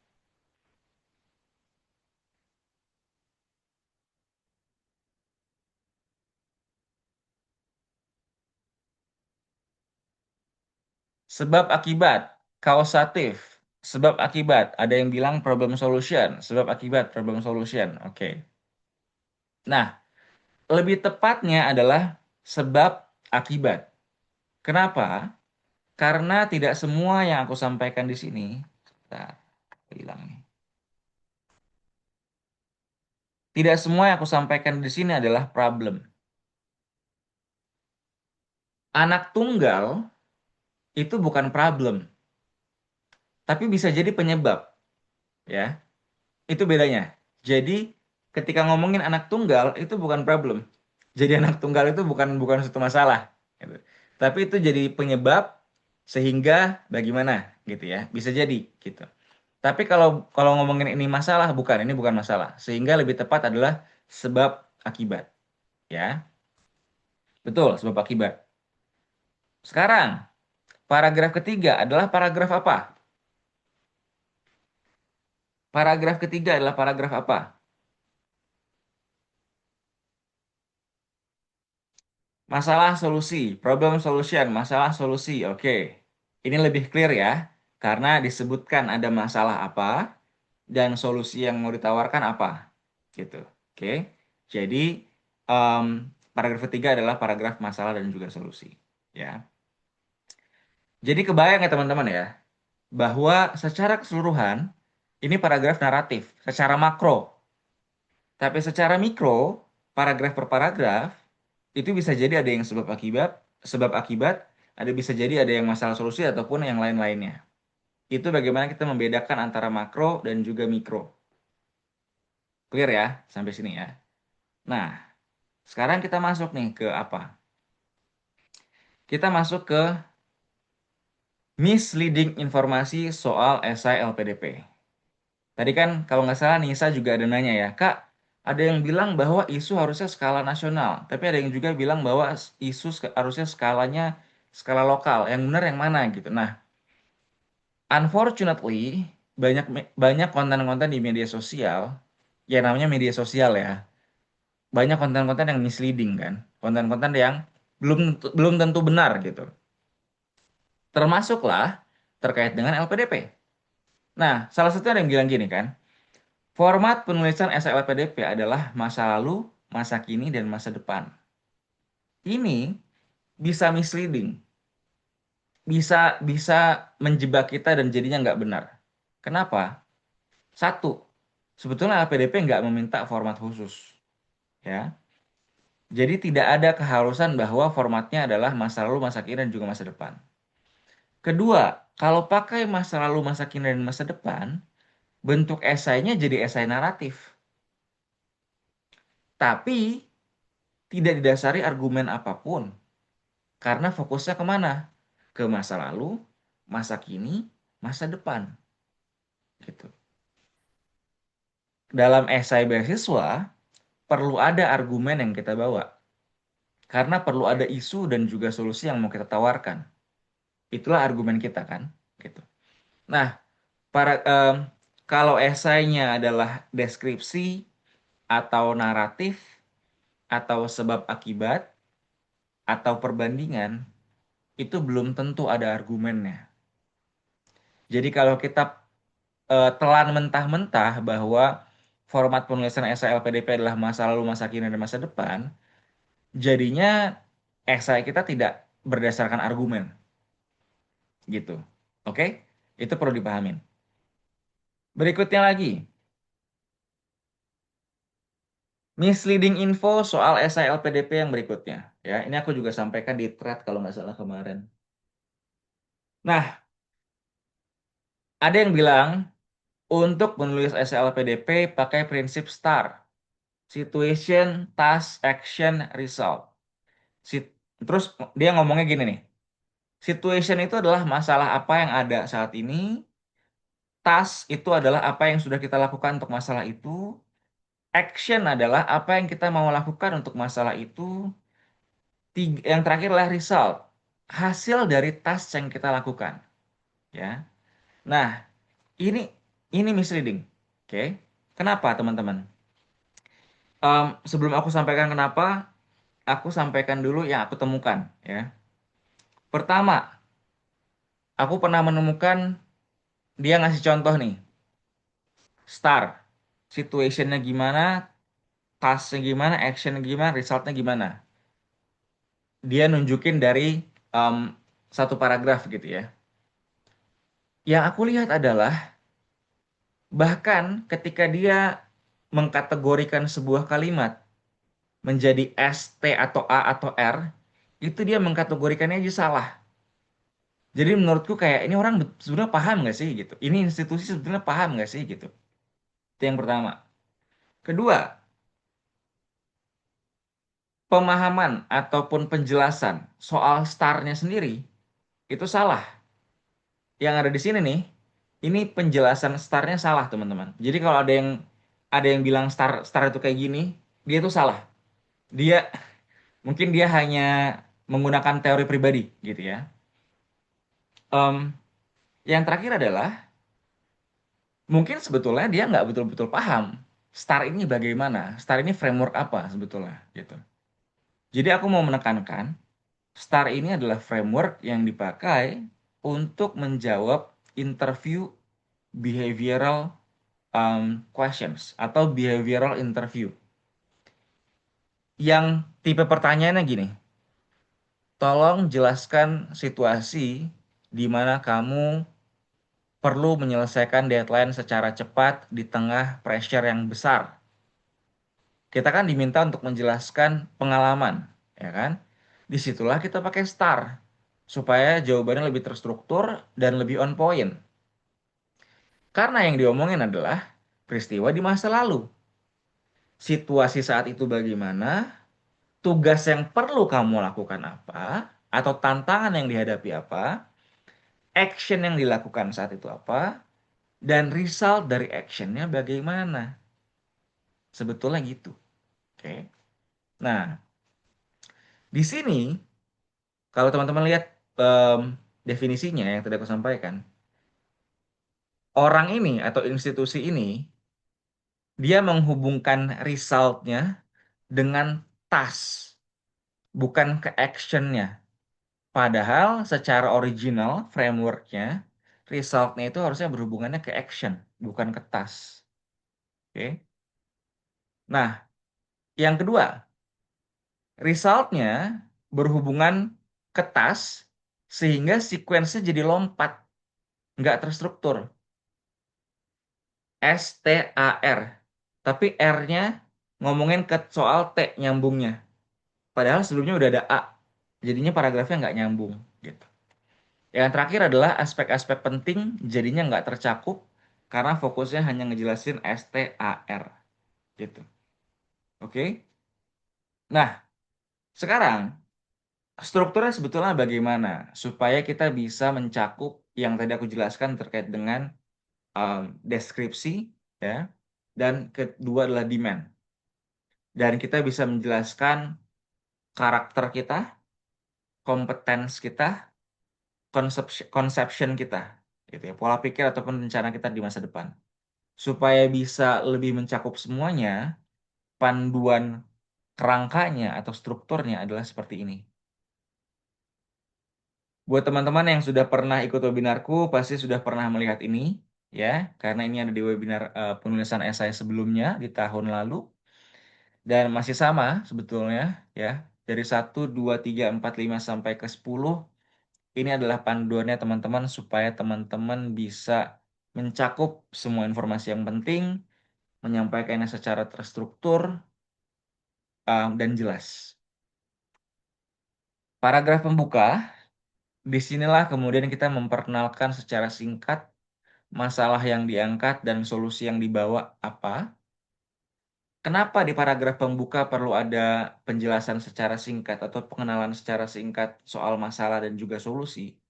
Sebab akibat, kausatif, sebab akibat. Ada yang bilang problem solution, sebab akibat problem solution. Oke. Nah, lebih tepatnya adalah sebab akibat. Kenapa? Karena tidak semua yang aku sampaikan di sini, nah, hilang nih. Tidak semua yang aku sampaikan di sini adalah problem. Anak tunggal itu bukan problem, tapi bisa jadi penyebab, ya. Itu bedanya. Jadi ketika ngomongin anak tunggal itu bukan problem. Jadi anak tunggal itu bukan bukan suatu masalah, gitu. Tapi itu jadi penyebab sehingga bagaimana gitu ya. Bisa jadi gitu. Tapi kalau kalau ngomongin ini masalah bukan, ini bukan masalah. Sehingga lebih tepat adalah sebab akibat, ya. Betul, sebab akibat. Sekarang, paragraf ketiga adalah paragraf apa? Paragraf ketiga adalah paragraf apa? Masalah solusi, problem solution, masalah solusi. Oke. Ini lebih clear ya, karena disebutkan ada masalah apa dan solusi yang mau ditawarkan apa. Gitu. Oke. Jadi, em, paragraf ketiga adalah paragraf masalah dan juga solusi. Ya. Jadi kebayang ya teman-teman ya, bahwa secara keseluruhan, ini paragraf naratif, secara makro. Tapi secara mikro, paragraf per paragraf, itu bisa jadi ada yang sebab akibat, ada bisa jadi ada yang masalah solusi ataupun yang lain-lainnya. Itu bagaimana kita membedakan antara makro dan juga mikro. Clear ya sampai sini ya. Nah, sekarang kita masuk nih ke apa? Kita masuk ke misleading informasi soal esai LPDP. Tadi kan kalau nggak salah Nisa juga ada nanya ya, Kak, ada yang bilang bahwa isu harusnya skala nasional, tapi ada yang juga bilang bahwa isu harusnya skalanya skala lokal. Yang benar yang mana gitu. Nah, unfortunately banyak banyak konten-konten di media sosial, ya namanya media sosial ya, banyak konten-konten yang misleading kan, konten-konten yang belum tentu benar gitu. Termasuklah terkait dengan LPDP. Nah, salah satu ada yang bilang gini kan, format penulisan esai LPDP adalah masa lalu, masa kini, dan masa depan. Ini bisa misleading, bisa bisa menjebak kita dan jadinya nggak benar. Kenapa? Satu, sebetulnya LPDP nggak meminta format khusus, ya. Jadi tidak ada keharusan bahwa formatnya adalah masa lalu, masa kini, dan juga masa depan. Kedua, kalau pakai masa lalu, masa kini, dan masa depan, bentuk esainya jadi esai naratif. Tapi tidak didasari argumen apapun. Karena fokusnya kemana? Ke masa lalu, masa kini, masa depan. Gitu. Dalam esai beasiswa, perlu ada argumen yang kita bawa. Karena perlu ada isu dan juga solusi yang mau kita tawarkan. Itulah argumen kita kan. Gitu. Nah, para kalau esainya adalah deskripsi atau naratif atau sebab akibat atau perbandingan, itu belum tentu ada argumennya. Jadi kalau kita telan mentah-mentah bahwa format penulisan esai LPDP adalah masa lalu, masa kini, dan masa depan, jadinya esai kita tidak berdasarkan argumen, gitu. Oke? Itu perlu dipahamin. Berikutnya lagi, misleading info soal esai LPDP yang berikutnya. Ya, ini aku juga sampaikan di thread kalau nggak salah kemarin. Nah, ada yang bilang untuk menulis esai LPDP pakai prinsip STAR, Situation, Task, Action, Result. Terus dia ngomongnya gini nih, situation itu adalah masalah apa yang ada saat ini, task itu adalah apa yang sudah kita lakukan untuk masalah itu, action adalah apa yang kita mau lakukan untuk masalah itu, yang terakhir adalah result, hasil dari task yang kita lakukan. ya. Nah, ini ini misleading. Oke. Kenapa, teman-teman? Sebelum aku sampaikan kenapa, aku sampaikan dulu yang aku temukan, ya. Pertama, aku pernah menemukan dia ngasih contoh nih, star, situationnya gimana, tasknya gimana, actionnya gimana, resultnya gimana. Dia nunjukin dari em, satu paragraf gitu ya. Yang aku lihat adalah bahkan ketika dia mengkategorikan sebuah kalimat menjadi S, T, atau A, atau R, itu dia mengkategorikannya aja salah. Jadi menurutku kayak ini orang sebenarnya paham nggak sih gitu. Ini institusi sebenarnya paham nggak sih gitu. Itu yang pertama. Kedua, pemahaman ataupun penjelasan soal starnya sendiri itu salah. Yang ada di sini nih, ini penjelasan starnya salah teman-teman. Jadi kalau ada yang bilang star star itu kayak gini, dia itu salah. Dia mungkin dia hanya menggunakan teori pribadi gitu ya. Em, yang terakhir adalah mungkin sebetulnya dia nggak betul-betul paham star ini bagaimana, star ini framework apa sebetulnya gitu. Jadi aku mau menekankan star ini adalah framework yang dipakai untuk menjawab interview behavioral questions atau behavioral interview. Yang tipe pertanyaannya gini, tolong jelaskan situasi di mana kamu perlu menyelesaikan deadline secara cepat di tengah pressure yang besar. Kita kan diminta untuk menjelaskan pengalaman, ya kan? Disitulah kita pakai star, supaya jawabannya lebih terstruktur dan lebih on point. Karena yang diomongin adalah peristiwa di masa lalu. Situasi saat itu bagaimana, tugas yang perlu kamu lakukan apa, atau tantangan yang dihadapi apa, action yang dilakukan saat itu apa, dan result dari actionnya bagaimana. Sebetulnya gitu. Oke. Nah, di sini kalau teman-teman lihat definisinya yang tadi aku sampaikan, orang ini atau institusi ini dia menghubungkan resultnya dengan task, bukan ke actionnya. Padahal secara original frameworknya, resultnya itu harusnya berhubungannya ke action, bukan ke task. Oke. Nah, yang kedua, resultnya berhubungan ke task sehingga sequence jadi lompat, nggak terstruktur. STAR. Tapi R-nya ngomongin ke soal T nyambungnya. Padahal sebelumnya udah ada A. Jadinya paragrafnya nggak nyambung gitu. Yang terakhir adalah aspek-aspek penting jadinya nggak tercakup karena fokusnya hanya ngejelasin STAR gitu. Oke? Nah, sekarang strukturnya sebetulnya bagaimana supaya kita bisa mencakup yang tadi aku jelaskan terkait dengan deskripsi ya. Dan kedua adalah demand. Dan kita bisa menjelaskan karakter kita, kompetens kita, conception kita, gitu ya, pola pikir ataupun rencana kita di masa depan. Supaya bisa lebih mencakup semuanya, panduan kerangkanya atau strukturnya adalah seperti ini. Buat teman-teman yang sudah pernah ikut webinarku, pasti sudah pernah melihat ini, ya, karena ini ada di webinar penulisan esai sebelumnya di tahun lalu, dan masih sama sebetulnya, ya, dari 1, 2, 3, 4, 5 sampai ke 10. Ini adalah panduannya teman-teman supaya teman-teman bisa mencakup semua informasi yang penting, menyampaikannya secara terstruktur dan jelas. Paragraf pembuka, disinilah kemudian kita memperkenalkan secara singkat masalah yang diangkat dan solusi yang dibawa apa. Kenapa di paragraf pembuka perlu ada penjelasan secara singkat atau pengenalan secara singkat soal masalah dan juga solusi?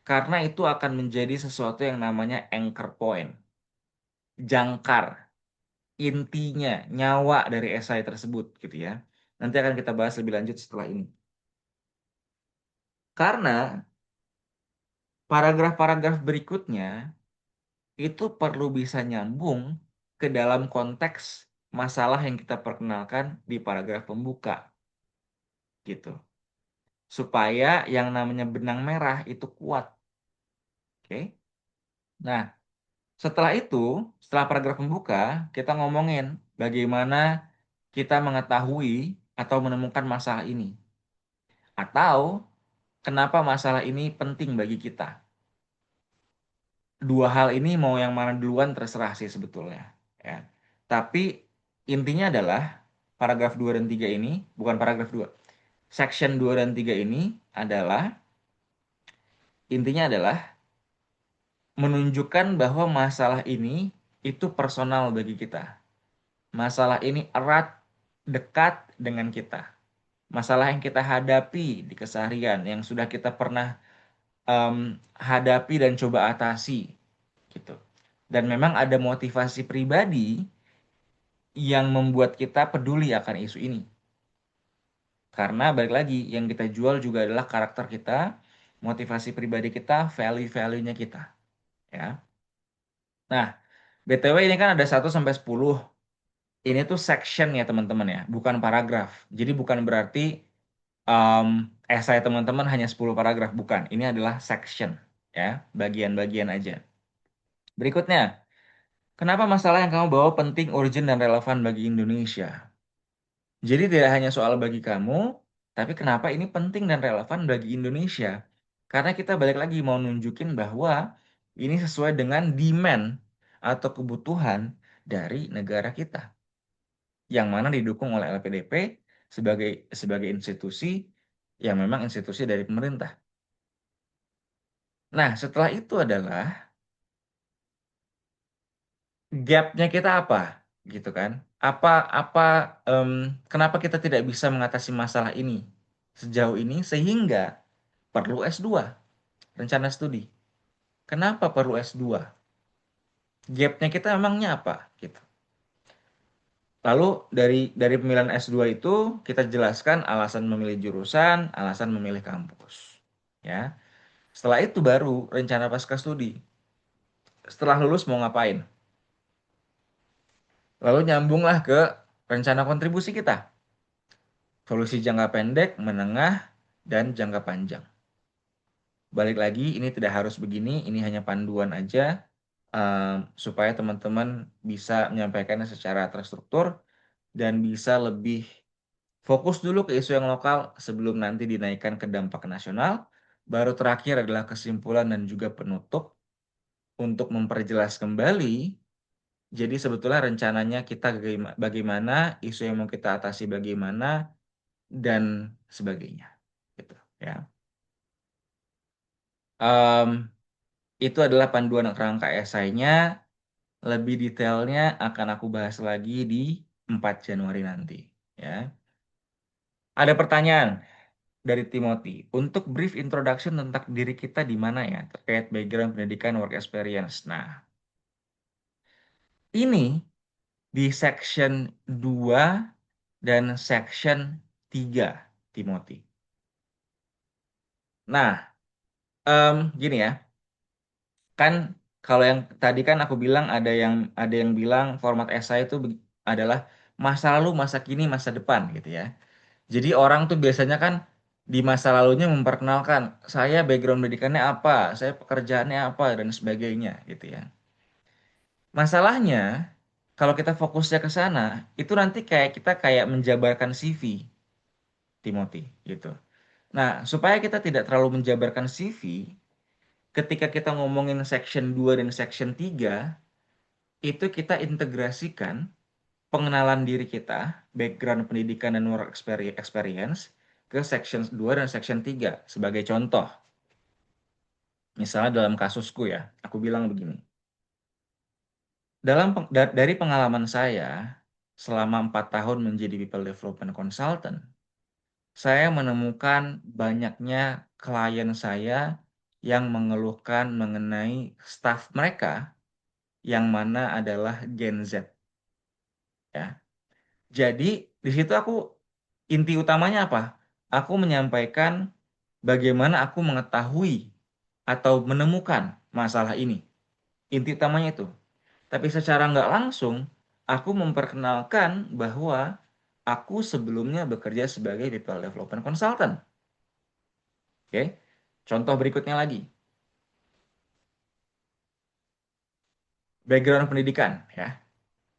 Karena itu akan menjadi sesuatu yang namanya anchor point, jangkar, intinya, nyawa dari esai tersebut gitu ya. Nanti akan kita bahas lebih lanjut setelah ini. Karena paragraf-paragraf berikutnya itu perlu bisa nyambung ke dalam konteks masalah yang kita perkenalkan di paragraf pembuka gitu. Supaya yang namanya benang merah itu kuat, oke? Nah, setelah itu, setelah paragraf pembuka, kita ngomongin bagaimana kita mengetahui atau menemukan masalah ini, atau kenapa masalah ini penting bagi kita. Dua hal ini mau yang mana duluan terserah sih sebetulnya, ya. Tapi intinya adalah paragraf 2 dan 3 ini, bukan paragraf 2. Section 2 dan 3 ini adalah intinya adalah menunjukkan bahwa masalah ini itu personal bagi kita. Masalah ini erat, dekat dengan kita. Masalah yang kita hadapi di keseharian, yang sudah kita pernah hadapi dan coba atasi, gitu. Dan memang ada motivasi pribadi yang membuat kita peduli akan isu ini. Karena balik lagi, yang kita jual juga adalah karakter kita, motivasi pribadi kita, value-value-nya kita, ya. Nah, BTW ini kan ada 1 sampai 10. Ini tuh section ya teman-teman ya, bukan paragraf. Jadi bukan berarti um, esai teman-teman hanya 10 paragraf, bukan. Ini adalah section ya, bagian-bagian aja. Berikutnya, kenapa masalah yang kamu bawa penting, urgent, dan relevan bagi Indonesia? Jadi tidak hanya soal bagi kamu, tapi kenapa ini penting dan relevan bagi Indonesia? Karena kita balik lagi mau nunjukin bahwa ini sesuai dengan demand atau kebutuhan dari negara kita, yang mana didukung oleh LPDP sebagai sebagai institusi yang memang institusi dari pemerintah. Nah, setelah itu adalah gapnya kita apa, gitu kan? Apa apa em, kenapa kita tidak bisa mengatasi masalah ini sejauh ini sehingga perlu S2, rencana studi. Kenapa perlu S2? Gapnya kita emangnya apa, gitu. Lalu dari pemilihan S2 itu kita jelaskan alasan memilih jurusan, alasan memilih kampus. Ya. Setelah itu baru rencana pasca studi. Setelah lulus mau ngapain? Lalu nyambunglah ke rencana kontribusi kita. Solusi jangka pendek, menengah, dan jangka panjang. Balik lagi, ini tidak harus begini, ini hanya panduan aja supaya teman-teman bisa menyampaikannya secara terstruktur dan bisa lebih fokus dulu ke isu yang lokal sebelum nanti dinaikkan ke dampak nasional. Baru terakhir adalah kesimpulan dan juga penutup untuk memperjelas kembali. Jadi sebetulnya rencananya kita bagaimana, isu yang mau kita atasi bagaimana, dan sebagainya. Gitu, ya. Em, itu adalah panduan kerangka esainya. Lebih detailnya akan aku bahas lagi di 4 Januari nanti. Ya. Ada pertanyaan dari Timothy. Untuk brief introduction tentang diri kita di mana ya, terkait background pendidikan work experience. Nah, ini di section 2 dan section 3, Timothy. Nah, gini ya, kan kalau yang tadi kan aku bilang ada yang bilang format esai itu adalah masa lalu, masa kini, masa depan gitu ya. Jadi orang tuh biasanya kan di masa lalunya memperkenalkan saya background pendidikannya apa, saya pekerjaannya apa dan sebagainya gitu ya. Masalahnya kalau kita fokusnya ke sana, itu nanti kayak kita kayak menjabarkan CV, Timothy gitu. Nah, supaya kita tidak terlalu menjabarkan CV, ketika kita ngomongin section 2 dan section 3, itu kita integrasikan pengenalan diri kita, background pendidikan dan work experience ke section 2 dan section 3 sebagai contoh. Misalnya dalam kasusku ya, aku bilang begini. Dari pengalaman saya selama 4 tahun menjadi People Development Consultant, saya menemukan banyaknya klien saya yang mengeluhkan mengenai staff mereka yang mana adalah Gen Z ya. Jadi di situ inti utamanya apa? Aku menyampaikan bagaimana aku mengetahui atau menemukan masalah ini. Inti utamanya itu. Tapi secara nggak langsung, aku memperkenalkan bahwa aku sebelumnya bekerja sebagai people development consultant. Oke, contoh berikutnya lagi, background pendidikan ya.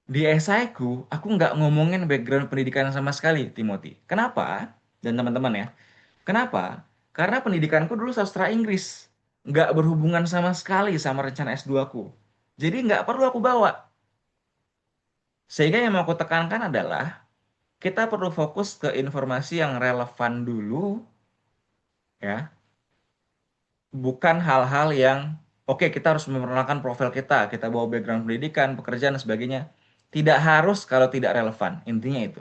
Di esai aku nggak ngomongin background pendidikan sama sekali, Timothy. Kenapa? Dan teman-teman ya, kenapa? Karena pendidikanku dulu sastra Inggris, nggak berhubungan sama sekali sama rencana S2 aku. Jadi nggak perlu aku bawa. Sehingga yang mau aku tekankan adalah kita perlu fokus ke informasi yang relevan dulu ya, bukan hal-hal yang oke kita harus memperkenalkan profil kita, kita bawa background pendidikan, pekerjaan dan sebagainya. Tidak harus kalau tidak relevan, intinya itu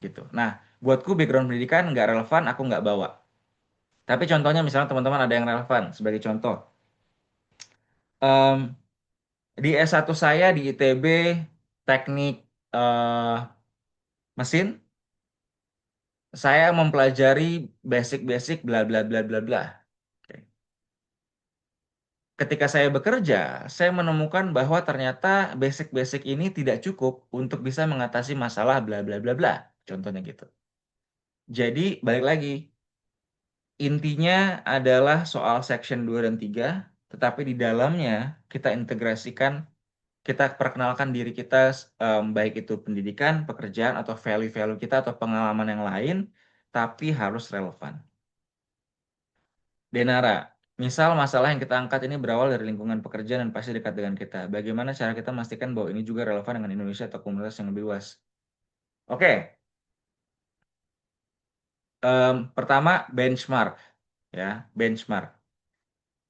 gitu. Nah, buatku background pendidikan nggak relevan, aku nggak bawa. Tapi contohnya misalnya teman-teman ada yang relevan, sebagai contoh, em, di S1 saya di ITB teknik eh, mesin, saya mempelajari basic-basic bla bla bla bla bla. Oke. Ketika saya bekerja, saya menemukan bahwa ternyata basic-basic ini tidak cukup untuk bisa mengatasi masalah bla bla bla bla. Contohnya gitu. Jadi, balik lagi, intinya adalah soal section 2 dan 3, tetapi di dalamnya kita integrasikan, kita perkenalkan diri kita, baik itu pendidikan, pekerjaan, atau value-value kita, atau pengalaman yang lain, tapi harus relevan. Denara, misal masalah yang kita angkat ini berawal dari lingkungan pekerjaan dan pasti dekat dengan kita. Bagaimana cara kita memastikan bahwa ini juga relevan dengan Indonesia atau komunitas yang lebih luas? Oke, pertama benchmark ya, benchmark.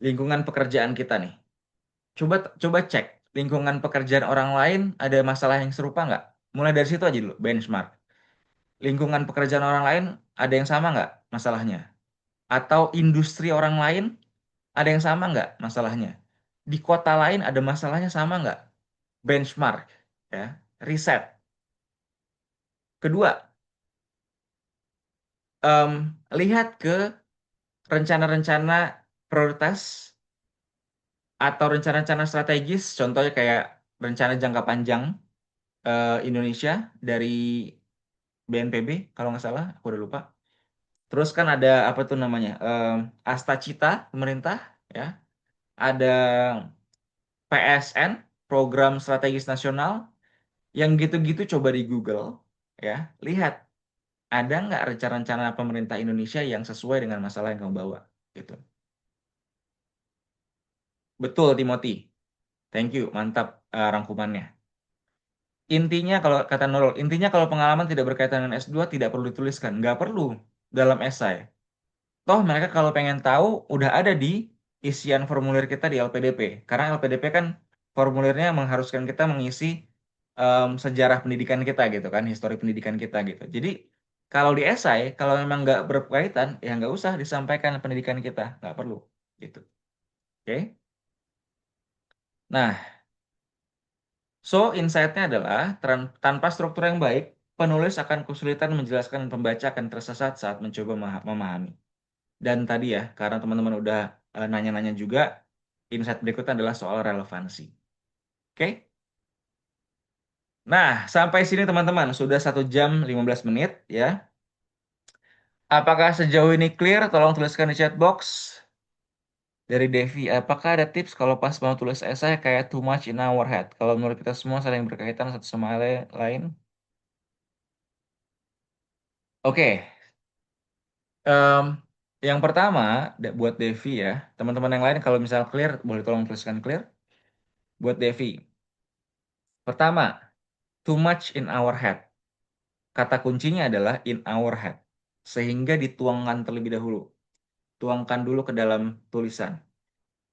Lingkungan pekerjaan kita nih. Coba coba cek lingkungan pekerjaan orang lain ada masalah yang serupa nggak? Mulai dari situ aja dulu, benchmark. Lingkungan pekerjaan orang lain ada yang sama nggak masalahnya? Atau industri orang lain ada yang sama nggak masalahnya? Di kota lain ada masalahnya sama nggak? Benchmark, ya, riset. Kedua, lihat ke rencana-rencana prioritas atau rencana-rencana strategis, contohnya kayak rencana jangka panjang Indonesia dari BNPB, kalau nggak salah, aku udah lupa. Terus kan ada apa tuh namanya, Asta Cita pemerintah, ya, ada PSN, Program Strategis Nasional, yang gitu-gitu coba di Google, ya, lihat ada nggak rencana-rencana pemerintah Indonesia yang sesuai dengan masalah yang kamu bawa gitu. Betul, Timothy. Thank you, mantap rangkumannya. Intinya kalau kata Nurul, intinya kalau pengalaman tidak berkaitan dengan S2 tidak perlu dituliskan, nggak perlu dalam esai. Toh mereka kalau pengen tahu udah ada di isian formulir kita di LPDP. Karena LPDP kan formulirnya mengharuskan kita mengisi sejarah pendidikan kita gitu kan, histori pendidikan kita gitu. Jadi kalau di esai, kalau memang nggak berkaitan, ya nggak usah disampaikan pendidikan kita, nggak perlu gitu. Oke? Nah, so insight-nya adalah tanpa struktur yang baik, penulis akan kesulitan menjelaskan dan pembaca akan tersesat saat mencoba memahami. Dan tadi ya, karena teman-teman udah nanya-nanya juga, insight berikutnya adalah soal relevansi. Oke? Nah, sampai sini teman-teman, sudah 1 jam 15 menit ya. Apakah sejauh ini clear? Tolong tuliskan di chat box. Dari Devi, apakah ada tips kalau pas mau tulis esai kayak too much in our head? Kalau menurut kita semua saling berkaitan satu sama lain. Oke, em, yang pertama buat Devi ya, teman-teman yang lain kalau misal clear, boleh tolong tuliskan clear. Buat Devi, pertama, too much in our head. Kata kuncinya adalah in our head. Sehingga dituangkan terlebih dahulu. Tuangkan dulu ke dalam tulisan.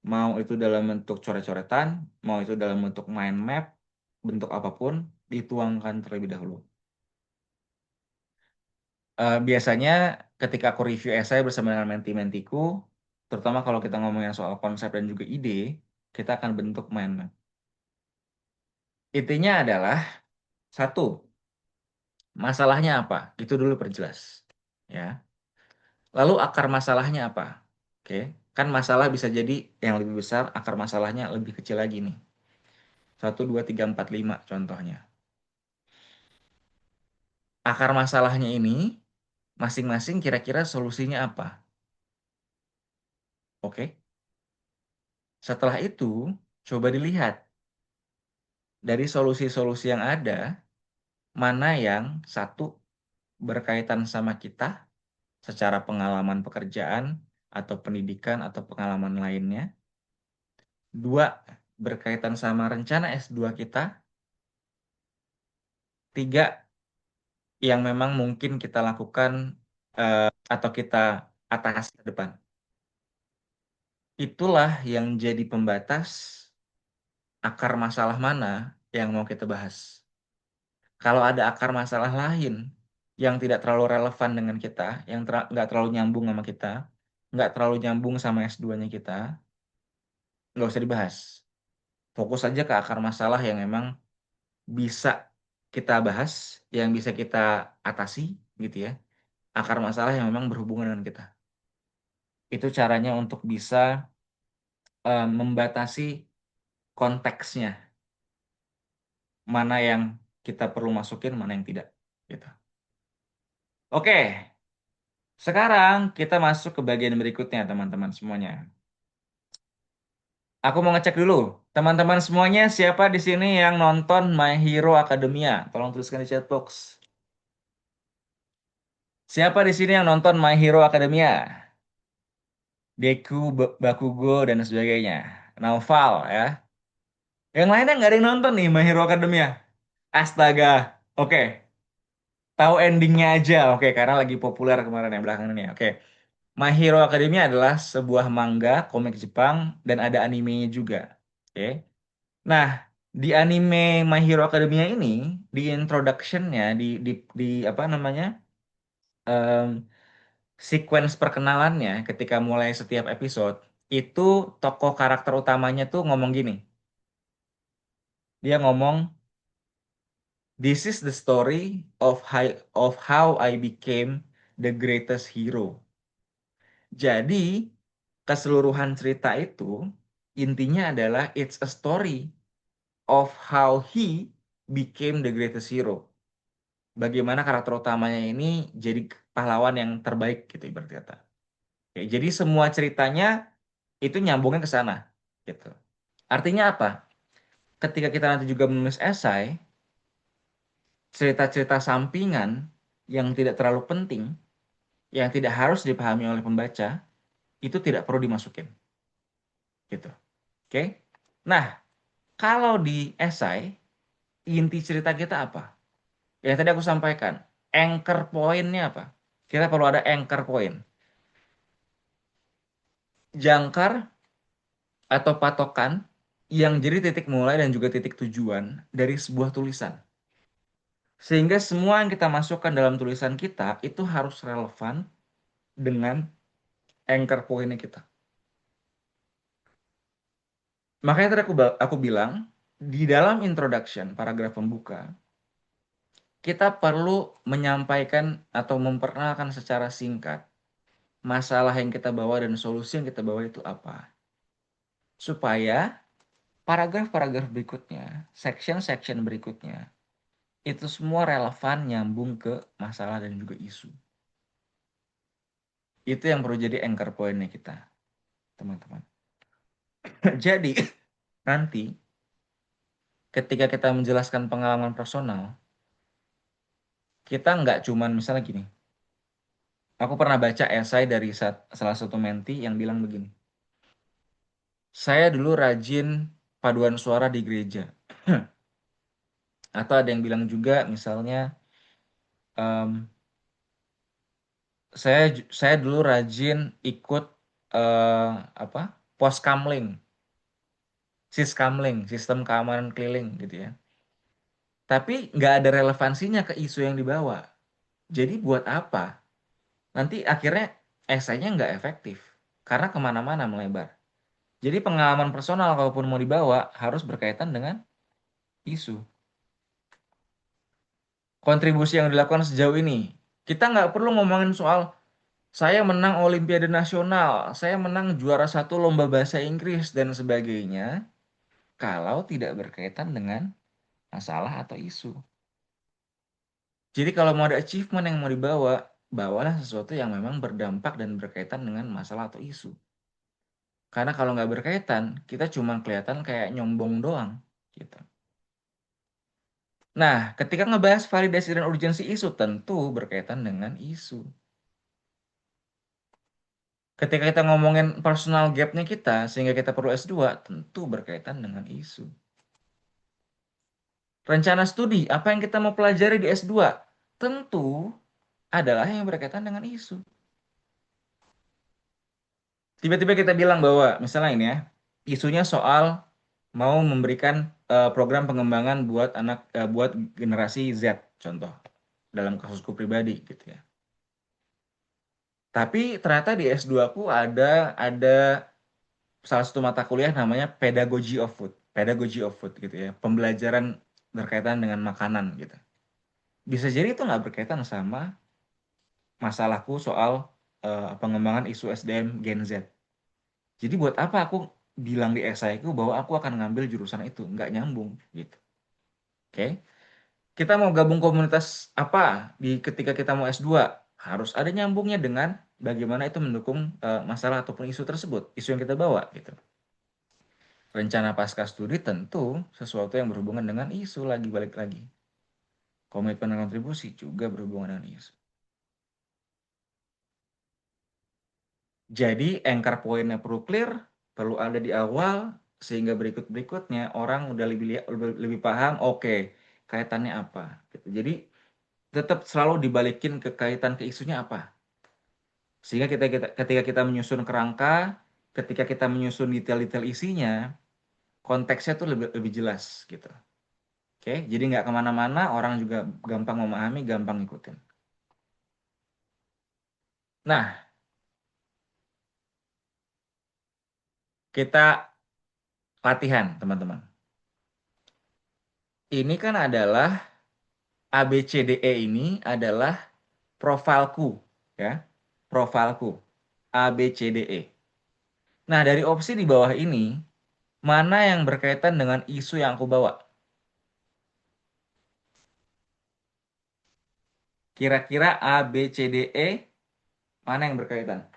Mau itu dalam bentuk coret-coretan, mau itu dalam bentuk mind map, bentuk apapun, dituangkan terlebih dahulu. Biasanya ketika aku review esai bersama dengan menti-mentiku, terutama kalau kita ngomongin soal konsep dan juga ide, kita akan bentuk mind map. Intinya adalah, satu, masalahnya apa? Itu dulu perjelas. Ya. Lalu akar masalahnya apa? Oke. Kan masalah bisa jadi yang lebih besar, akar masalahnya lebih kecil lagi nih. 1, 2, 3, 4, 5 contohnya. Akar masalahnya ini masing-masing kira-kira solusinya apa? Oke. Setelah itu, coba dilihat dari solusi-solusi yang ada, mana yang satu berkaitan sama kita secara pengalaman pekerjaan atau pendidikan atau pengalaman lainnya. Dua, berkaitan sama rencana S2 kita. Tiga, yang memang mungkin kita lakukan atau kita atasi ke depan. Itulah yang jadi pembatas akar masalah mana yang mau kita bahas. Kalau ada akar masalah lain yang tidak terlalu relevan dengan kita, yang nggak terlalu nyambung sama kita, nggak terlalu nyambung sama S2-nya kita, nggak usah dibahas. Fokus aja ke akar masalah yang memang bisa kita bahas, yang bisa kita atasi, gitu ya. Akar masalah yang memang berhubungan dengan kita. Itu caranya untuk bisa membatasi konteksnya, mana yang kita perlu masukin, mana yang tidak, gitu. Oke, sekarang kita masuk ke bagian berikutnya, teman-teman semuanya. Aku mau ngecek dulu, teman-teman semuanya, siapa di sini yang nonton My Hero Academia? Tolong tuliskan di chat box. Siapa di sini yang nonton My Hero Academia? Deku, Bakugo, dan sebagainya. Naufal ya. Yang lainnya nggak ada yang nonton nih My Hero Academia. Astaga. Oke. Tahu endingnya aja. Oke, karena lagi populer kemarin yang belakangan ini. Oke. My Hero Academia adalah sebuah manga komik Jepang dan ada animenya juga. Oke. Nah, di anime My Hero Academia ini, di introduction-nya, di apa namanya? em, sequence perkenalannya ketika mulai setiap episode, itu tokoh karakter utamanya tuh ngomong gini. Dia ngomong, "This is the story of how I became the greatest hero." Jadi, keseluruhan cerita itu intinya adalah it's a story of how he became the greatest hero. Bagaimana karakter utamanya ini jadi pahlawan yang terbaik gitu ibarat kata. Oke, jadi semua ceritanya itu nyambungnya ke sana gitu. Artinya apa? Ketika kita nanti juga menulis esai, cerita-cerita sampingan yang tidak terlalu penting, yang tidak harus dipahami oleh pembaca, itu tidak perlu dimasukin gitu. Oke? Nah, kalau di esai, inti cerita kita apa? Yang tadi aku sampaikan, anchor point-nya apa? Kita perlu ada anchor point. Jangkar atau patokan yang jadi titik mulai dan juga titik tujuan dari sebuah tulisan. Sehingga semua yang kita masukkan dalam tulisan kita itu harus relevan dengan anchor point-nya kita. Makanya tadi aku bilang, di dalam introduction, paragraf pembuka, kita perlu menyampaikan atau memperkenalkan secara singkat masalah yang kita bawa dan solusi yang kita bawa itu apa. Supaya paragraf-paragraf berikutnya, section-section berikutnya, itu semua relevan nyambung ke masalah dan juga isu. Itu yang perlu jadi anchor point-nya kita, teman-teman. Jadi, nanti ketika kita menjelaskan pengalaman personal, kita nggak cuman misalnya gini, aku pernah baca esai dari salah satu menti yang bilang begini, saya dulu rajin paduan suara di gereja. Atau ada yang bilang juga misalnya, em, saya dulu rajin ikut apa poskamling, siskamling, sistem keamanan keliling gitu ya. Tapi nggak ada relevansinya ke isu yang dibawa. Jadi buat apa? Nanti akhirnya esainya nggak efektif karena kemana-mana melebar. Jadi pengalaman personal kalaupun mau dibawa harus berkaitan dengan isu. Kontribusi yang dilakukan sejauh ini. Kita nggak perlu ngomongin soal Saya menang Olimpiade Nasional, saya menang juara satu lomba bahasa Inggris dan sebagainya, kalau tidak berkaitan dengan masalah atau isu. Jadi kalau mau ada achievement yang mau dibawa, bawalah sesuatu yang memang berdampak dan berkaitan dengan masalah atau isu. Karena kalau nggak berkaitan, kita cuma kelihatan kayak nyombong doang, gitu. Nah, ketika ngebahas validasi dan urgensi isu, tentu berkaitan dengan isu. Ketika kita ngomongin personal gap-nya kita, sehingga kita perlu S2, tentu berkaitan dengan isu. Rencana studi, apa yang kita mau pelajari di S2, tentu adalah yang berkaitan dengan isu. Tiba-tiba kita bilang bahwa, misalnya ini ya, isunya soal mau memberikan program pengembangan buat buat generasi Z, contoh, dalam kasusku pribadi gitu ya. Tapi ternyata di S2 aku ada salah satu mata kuliah namanya Pedagogy of Food. Pedagogy of Food gitu ya. Pembelajaran berkaitan dengan makanan gitu. Bisa jadi itu nggak berkaitan sama masalahku soal pengembangan isu SDM Gen Z. Jadi buat apa aku bilang di esai ku bahwa aku akan ngambil jurusan itu? Nggak nyambung gitu. Oke. Kita mau gabung komunitas apa di ketika kita mau S2? Harus ada nyambungnya dengan bagaimana itu mendukung masalah ataupun isu tersebut, isu yang kita bawa gitu. Rencana pasca studi tentu sesuatu yang berhubungan dengan isu lagi balik lagi. Komitmen dan kontribusi juga berhubungan dengan isu. Jadi anchor pointnya perlu clear, perlu ada di awal, sehingga berikut-berikutnya orang udah lebih paham, oke, kaitannya apa. Gitu. Jadi tetap selalu dibalikin ke kaitan ke isunya apa. Sehingga ketika kita menyusun kerangka, ketika kita menyusun detail-detail isinya, konteksnya tuh lebih lebih jelas gitu. Oke, jadi nggak kemana-mana, orang juga gampang memahami, gampang ngikutin. Nah, kita latihan, teman-teman. Ini kan adalah ABCDE ini adalah profilku, ya. Profilku. ABCDE. Nah, dari opsi di bawah ini, mana yang berkaitan dengan isu yang aku bawa? Kira-kira ABCDE mana yang berkaitan?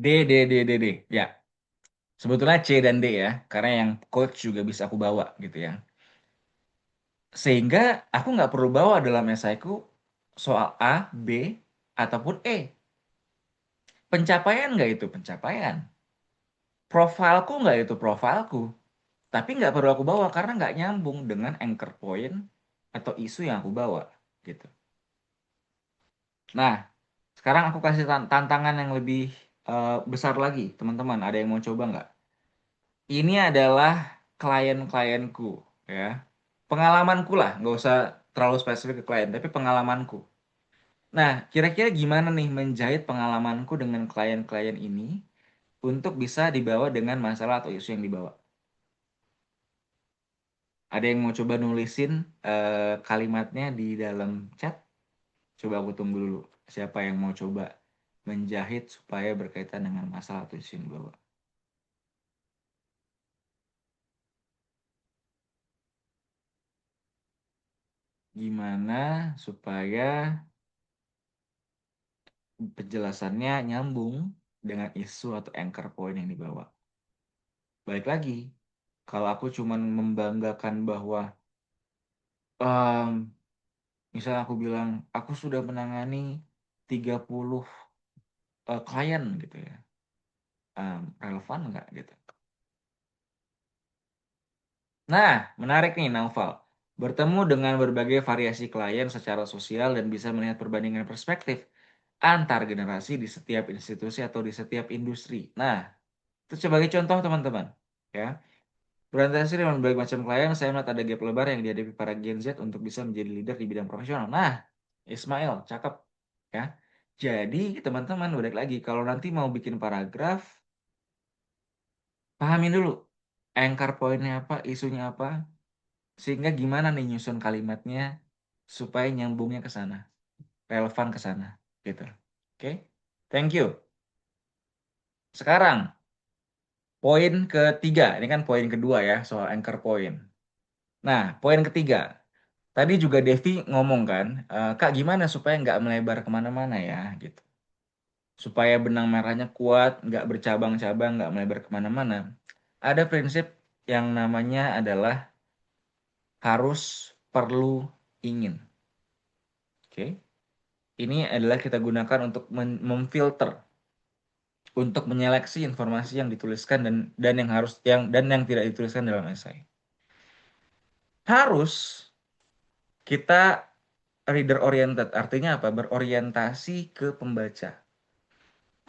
D, D, D, D, D. Ya, sebetulnya C dan D ya, karena yang coach juga bisa aku bawa gitu ya. Sehingga aku nggak perlu bawa dalam esaiku soal A, B, ataupun E. Pencapaian nggak itu pencapaian. Profilku nggak itu profilku. Tapi nggak perlu aku bawa karena nggak nyambung dengan anchor point atau isu yang aku bawa gitu. Nah, sekarang aku kasih tantangan yang lebih besar lagi, teman-teman. Ada yang mau coba nggak? Ini adalah klien-klienku, ya. Pengalamanku lah, nggak usah terlalu spesifik ke klien, tapi pengalamanku. Nah, kira-kira gimana nih menjahit pengalamanku dengan klien-klien ini untuk bisa dibawa dengan masalah atau isu yang dibawa? Ada yang mau coba nulisin kalimatnya di dalam chat? Coba aku tunggu dulu. Siapa yang mau coba menjahit supaya berkaitan dengan masalah atau isu yang dibawa? Gimana supaya penjelasannya nyambung dengan isu atau anchor point yang dibawa? Balik lagi, kalau aku cuma membanggakan bahwa em, misalnya aku bilang aku sudah menangani 30 klien gitu ya. Relevan nggak gitu? Nah, menarik nih Naufal. Bertemu dengan berbagai variasi klien secara sosial dan bisa melihat perbandingan perspektif antar generasi di setiap institusi atau di setiap industri. Nah, itu sebagai contoh teman-teman. Ya, berinteraksi dengan berbagai macam klien, saya melihat ada gap lebar yang dihadapi para Gen Z untuk bisa menjadi leader di bidang profesional. Nah, Ismail, cakep. Ya. Jadi teman-teman balik lagi, kalau nanti mau bikin paragraf, pahamin dulu anchor pointnya apa, isunya apa, sehingga gimana nih nyusun kalimatnya supaya nyambungnya ke sana, relevan ke sana, gitu. Oke, thank you. Sekarang poin ketiga, ini kan poin kedua ya soal anchor point. Nah, poin ketiga, tadi juga Devi ngomong kan, Kak gimana supaya nggak melebar kemana-mana ya, gitu. Supaya benang merahnya kuat, nggak bercabang-cabang, nggak melebar kemana-mana. Ada prinsip yang namanya adalah harus, perlu, ingin. Oke, ini adalah kita gunakan untuk memfilter, untuk menyeleksi informasi yang dituliskan dan yang harus yang tidak dituliskan dalam esai. Harus kita reader oriented, artinya apa? Berorientasi ke pembaca.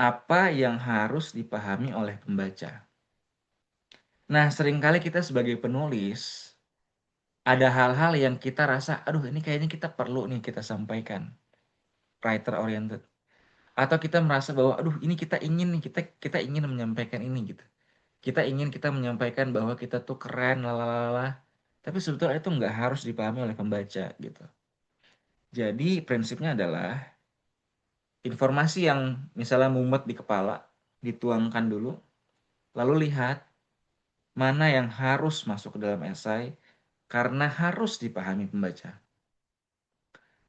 Apa yang harus dipahami oleh pembaca. Nah, seringkali kita sebagai penulis ada hal-hal yang kita rasa, aduh ini kayaknya kita perlu nih kita sampaikan. Writer oriented. Atau kita merasa bahwa, aduh ini kita ingin nih, kita ingin menyampaikan ini gitu. Kita menyampaikan bahwa kita tuh keren, lalala. Tapi sebetulnya itu nggak harus dipahami oleh pembaca gitu. Jadi prinsipnya adalah informasi yang misalnya mumet di kepala, dituangkan dulu, lalu lihat mana yang harus masuk ke dalam esai karena harus dipahami pembaca.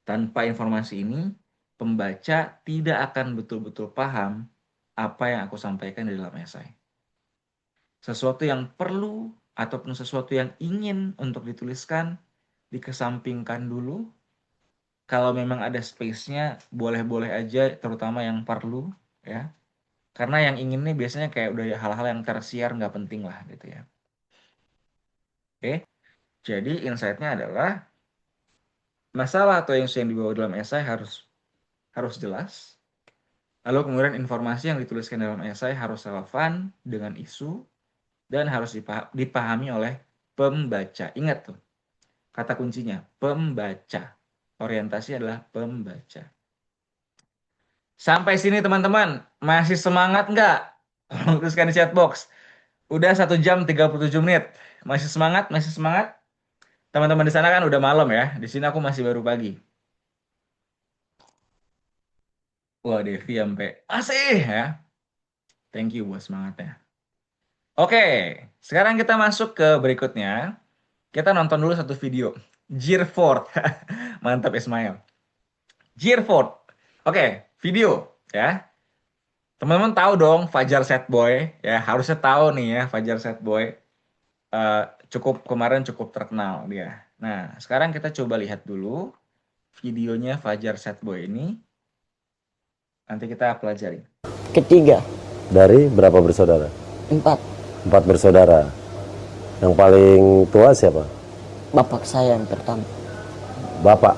Tanpa informasi ini, pembaca tidak akan betul-betul paham apa yang aku sampaikan di dalam esai. Sesuatu yang perlu ataupun sesuatu yang ingin untuk dituliskan, dikesampingkan dulu. Kalau memang ada space-nya, boleh-boleh aja, terutama yang perlu, ya. Karena yang ingin nih biasanya kayak udah hal-hal yang tersiar nggak penting lah gitu ya. Oke, jadi insight-nya adalah masalah atau isu yang dibawa dalam esai harus jelas. Lalu kemudian informasi yang dituliskan dalam esai harus relevan dengan isu dan harus dipahami oleh pembaca. Ingat tuh, kata kuncinya pembaca. Orientasi adalah pembaca. Sampai sini teman-teman, masih semangat nggak? Tolong tuliskan di chat box. Udah 1 jam 37 menit. Masih semangat? Masih semangat? Teman-teman di sana kan udah malam ya. Di sini aku masih baru pagi. Wah, Devi sampai asih ya. Thank you buat semangatnya. Oke, sekarang kita masuk ke berikutnya. Kita nonton dulu satu video. Jeerford. Mantap Ismail. Jeerford. Oke, video ya. Teman-teman tahu dong Fajar Set Boy ya, harusnya tahu nih ya Fajar Set Boy. Eh, kemarin cukup terkenal dia. Nah, sekarang kita coba lihat dulu videonya Fajar Set Boy ini. Nanti kita pelajari. Ketiga. Dari berapa bersaudara? 4. 4 bersaudara. Yang paling tua siapa? Bapak saya yang pertama. Bapak.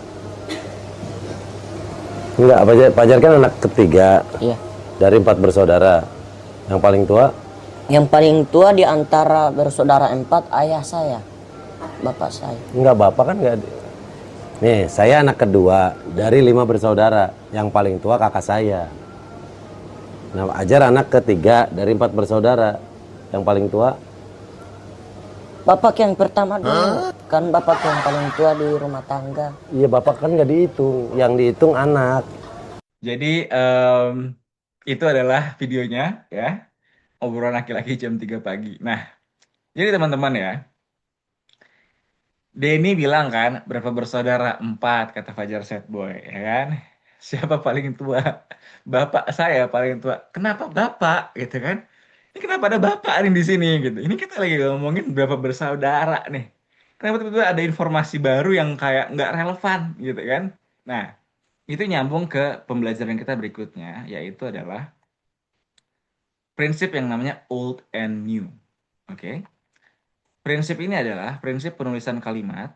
Enggak, Fajar kan anak ketiga Iya. dari 4 bersaudara. Yang paling tua? Yang paling tua di antara bersaudara 4 ayah saya. Bapak saya. Enggak, bapak kan enggak. Nih, saya anak kedua dari 5 bersaudara. Yang paling tua kakak saya. Nah, Ajar anak ketiga dari 4 bersaudara. Yang paling tua? Bapak yang pertama dulu. Kan bapak yang paling tua di rumah tangga. Iya, bapak kan nggak dihitung. Yang dihitung anak. Jadi itu adalah videonya ya. Obrolan laki-laki jam 3 pagi. Nah, jadi teman-teman ya. Denny bilang kan, berapa bersaudara? 4, kata Fajar Set Boy, ya kan? Siapa paling tua? Bapak saya paling tua. Kenapa bapak? Gitu kan? Ini kenapa ada bapak nih di sini gitu? Ini kita lagi ngomongin berapa bersaudara nih. Kenapa tiba-tiba ada informasi baru yang kayak nggak relevan gitu kan? Nah, itu nyambung ke pembelajaran kita berikutnya, yaitu adalah prinsip yang namanya old and new. Oke? Prinsip ini adalah prinsip penulisan kalimat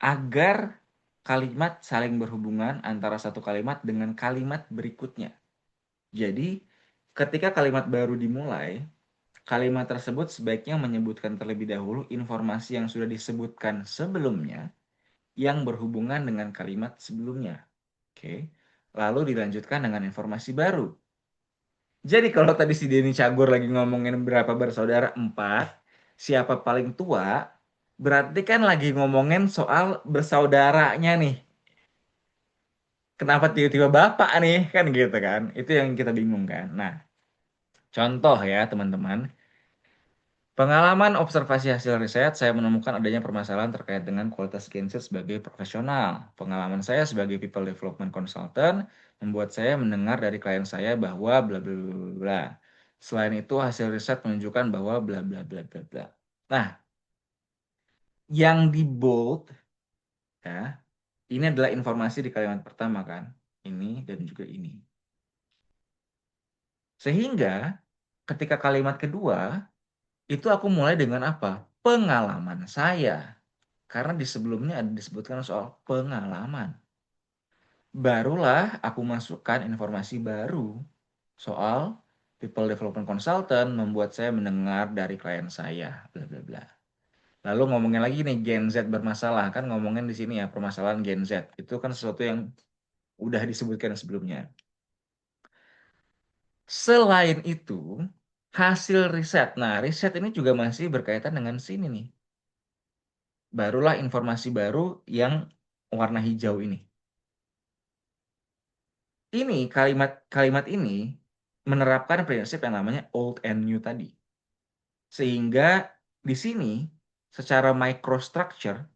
agar kalimat saling berhubungan antara satu kalimat dengan kalimat berikutnya. Jadi, ketika kalimat baru dimulai, kalimat tersebut sebaiknya menyebutkan terlebih dahulu informasi yang sudah disebutkan sebelumnya yang berhubungan dengan kalimat sebelumnya. Oke. lalu dilanjutkan dengan informasi baru. Jadi kalau tadi si Denny Cagur lagi ngomongin berapa bersaudara 4, siapa paling tua, berarti kan lagi ngomongin soal bersaudaranya nih. Kenapa tiba-tiba bapak nih, kan gitu kan? Itu yang kita bingung kan. Nah, contoh ya teman-teman. Pengalaman observasi hasil riset, saya menemukan adanya permasalahan terkait dengan kualitas genset sebagai profesional. Pengalaman saya sebagai people development consultant membuat saya mendengar dari klien saya bahwa bla bla bla bla bla. Selain itu, hasil riset menunjukkan bahwa bla bla bla bla bla. Nah, yang di bold ya, ini adalah informasi di kalimat pertama kan. Ini dan juga ini. Sehingga ketika kalimat kedua, itu aku mulai dengan apa? Pengalaman saya. Karena di sebelumnya ada disebutkan soal pengalaman. Barulah aku masukkan informasi baru soal people development consultant membuat saya mendengar dari klien saya, bla bla bla. Lalu ngomongin lagi nih Gen Z bermasalah, kan ngomongin di sini ya permasalahan Gen Z. Itu kan sesuatu yang udah disebutkan sebelumnya. Selain itu, hasil riset. Nah, riset ini juga masih berkaitan dengan sini nih. Barulah informasi baru yang warna hijau ini. Ini kalimat ini menerapkan prinsip yang namanya old and new tadi. Sehingga di sini secara microstructure,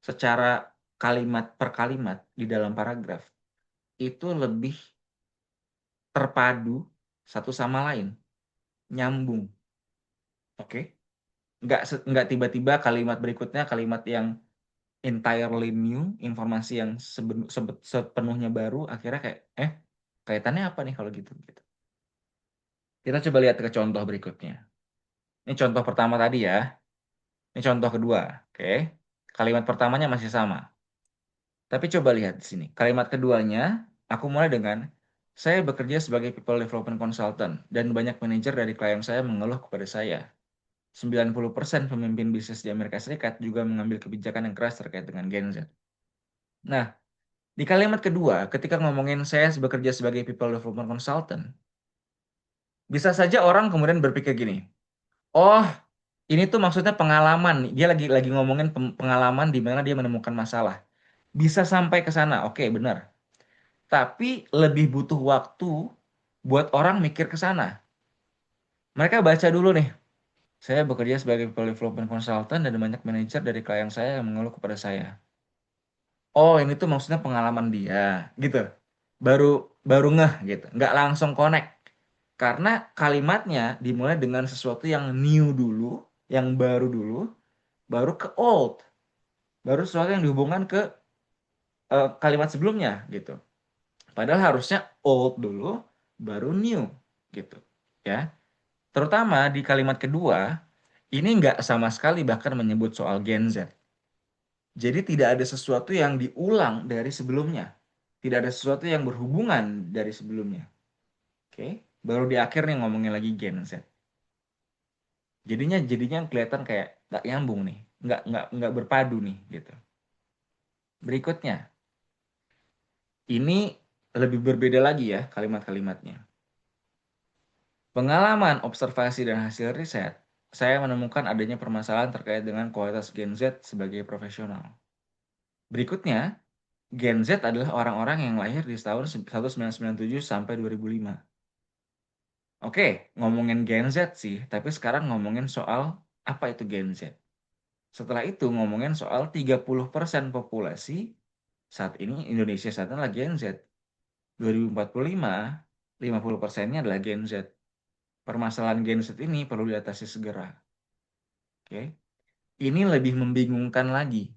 secara kalimat per kalimat di dalam paragraf itu lebih terpadu satu sama lain, nyambung. Oke? Nggak tiba-tiba kalimat berikutnya kalimat yang entirely new, informasi yang sepenuhnya baru, akhirnya kayak kaitannya apa nih kalau gitu gitu. Kita coba lihat ke contoh berikutnya. Ini contoh pertama tadi ya. Ini contoh kedua. Oke. Kalimat pertamanya masih sama. Tapi coba lihat di sini. Kalimat keduanya, aku mulai dengan, saya bekerja sebagai people development consultant dan banyak manajer dari klien saya mengeluh kepada saya. 90% pemimpin bisnis di Amerika Serikat juga mengambil kebijakan yang keras terkait dengan Gen Z. Nah, di kalimat kedua, ketika ngomongin saya bekerja sebagai people development consultant, bisa saja orang kemudian berpikir gini, oh, ini tuh maksudnya pengalaman. Dia lagi ngomongin pengalaman di mana dia menemukan masalah. Bisa sampai ke sana. Oke, benar. Tapi lebih butuh waktu buat orang mikir ke sana. Mereka baca dulu nih. Saya bekerja sebagai people development consultant dan banyak manajer dari klien saya yang mengeluh kepada saya. Oh, ini tuh maksudnya pengalaman dia, gitu. Baru baru ngeh gitu. Nggak langsung connect. Karena kalimatnya dimulai dengan sesuatu yang new dulu, yang baru dulu, baru ke old. Baru sesuatu yang dihubungkan ke kalimat sebelumnya gitu. Padahal harusnya old dulu baru new gitu ya. Terutama di kalimat kedua ini nggak sama sekali bahkan menyebut soal Gen Z. Jadi tidak ada sesuatu yang diulang dari sebelumnya. Tidak ada sesuatu yang berhubungan dari sebelumnya. Oke, baru di akhir nih ngomongin lagi Gen Z. Jadinya kelihatan kayak nggak nyambung nih, nggak berpadu nih gitu. Berikutnya, ini lebih berbeda lagi ya kalimat-kalimatnya. Pengalaman, observasi, dan hasil riset, saya menemukan adanya permasalahan terkait dengan kualitas Gen Z sebagai profesional. Berikutnya, Gen Z adalah orang-orang yang lahir di tahun 1997 sampai 2005. Oke, ngomongin Gen Z sih, tapi sekarang ngomongin soal apa itu Gen Z. Setelah itu ngomongin soal 30% populasi saat ini Indonesia saat ini adalah Gen Z. 2045, 50%-nya adalah Gen Z. Permasalahan Gen Z ini perlu diatasi segera. Oke. Ini lebih membingungkan lagi.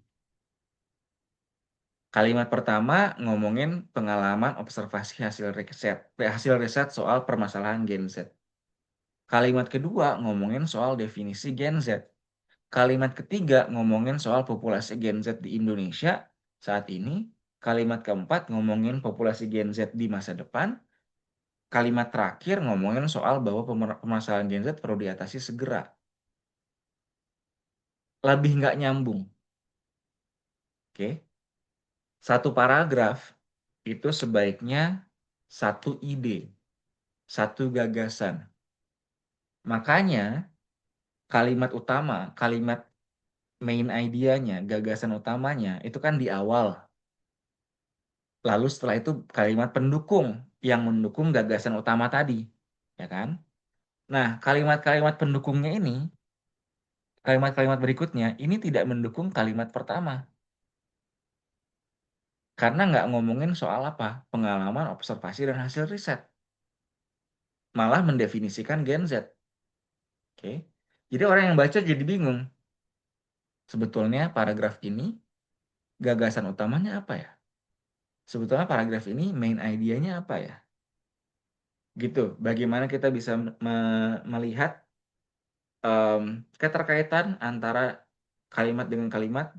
Kalimat pertama ngomongin pengalaman observasi hasil riset soal permasalahan Gen Z. Kalimat kedua ngomongin soal definisi Gen Z. Kalimat ketiga ngomongin soal populasi Gen Z di Indonesia saat ini. Kalimat keempat ngomongin populasi Gen Z di masa depan. Kalimat terakhir ngomongin soal bahwa permasalahan Gen Z perlu diatasi segera. Lebih nggak nyambung. Oke. Satu paragraf itu sebaiknya satu ide, satu gagasan. Makanya kalimat utama, kalimat main idea-nya, gagasan utamanya itu kan di awal. Lalu setelah itu kalimat pendukung yang mendukung gagasan utama tadi, ya kan? Nah, kalimat-kalimat pendukungnya ini, kalimat-kalimat berikutnya ini tidak mendukung kalimat pertama. Karena nggak ngomongin soal apa? Pengalaman, observasi, dan hasil riset. Malah mendefinisikan Gen Z. Oke. Jadi orang yang baca jadi bingung. Sebetulnya paragraf ini gagasan utamanya apa ya? Sebetulnya paragraf ini main idea-nya apa ya? Gitu. Bagaimana kita bisa melihat keterkaitan antara kalimat dengan kalimat,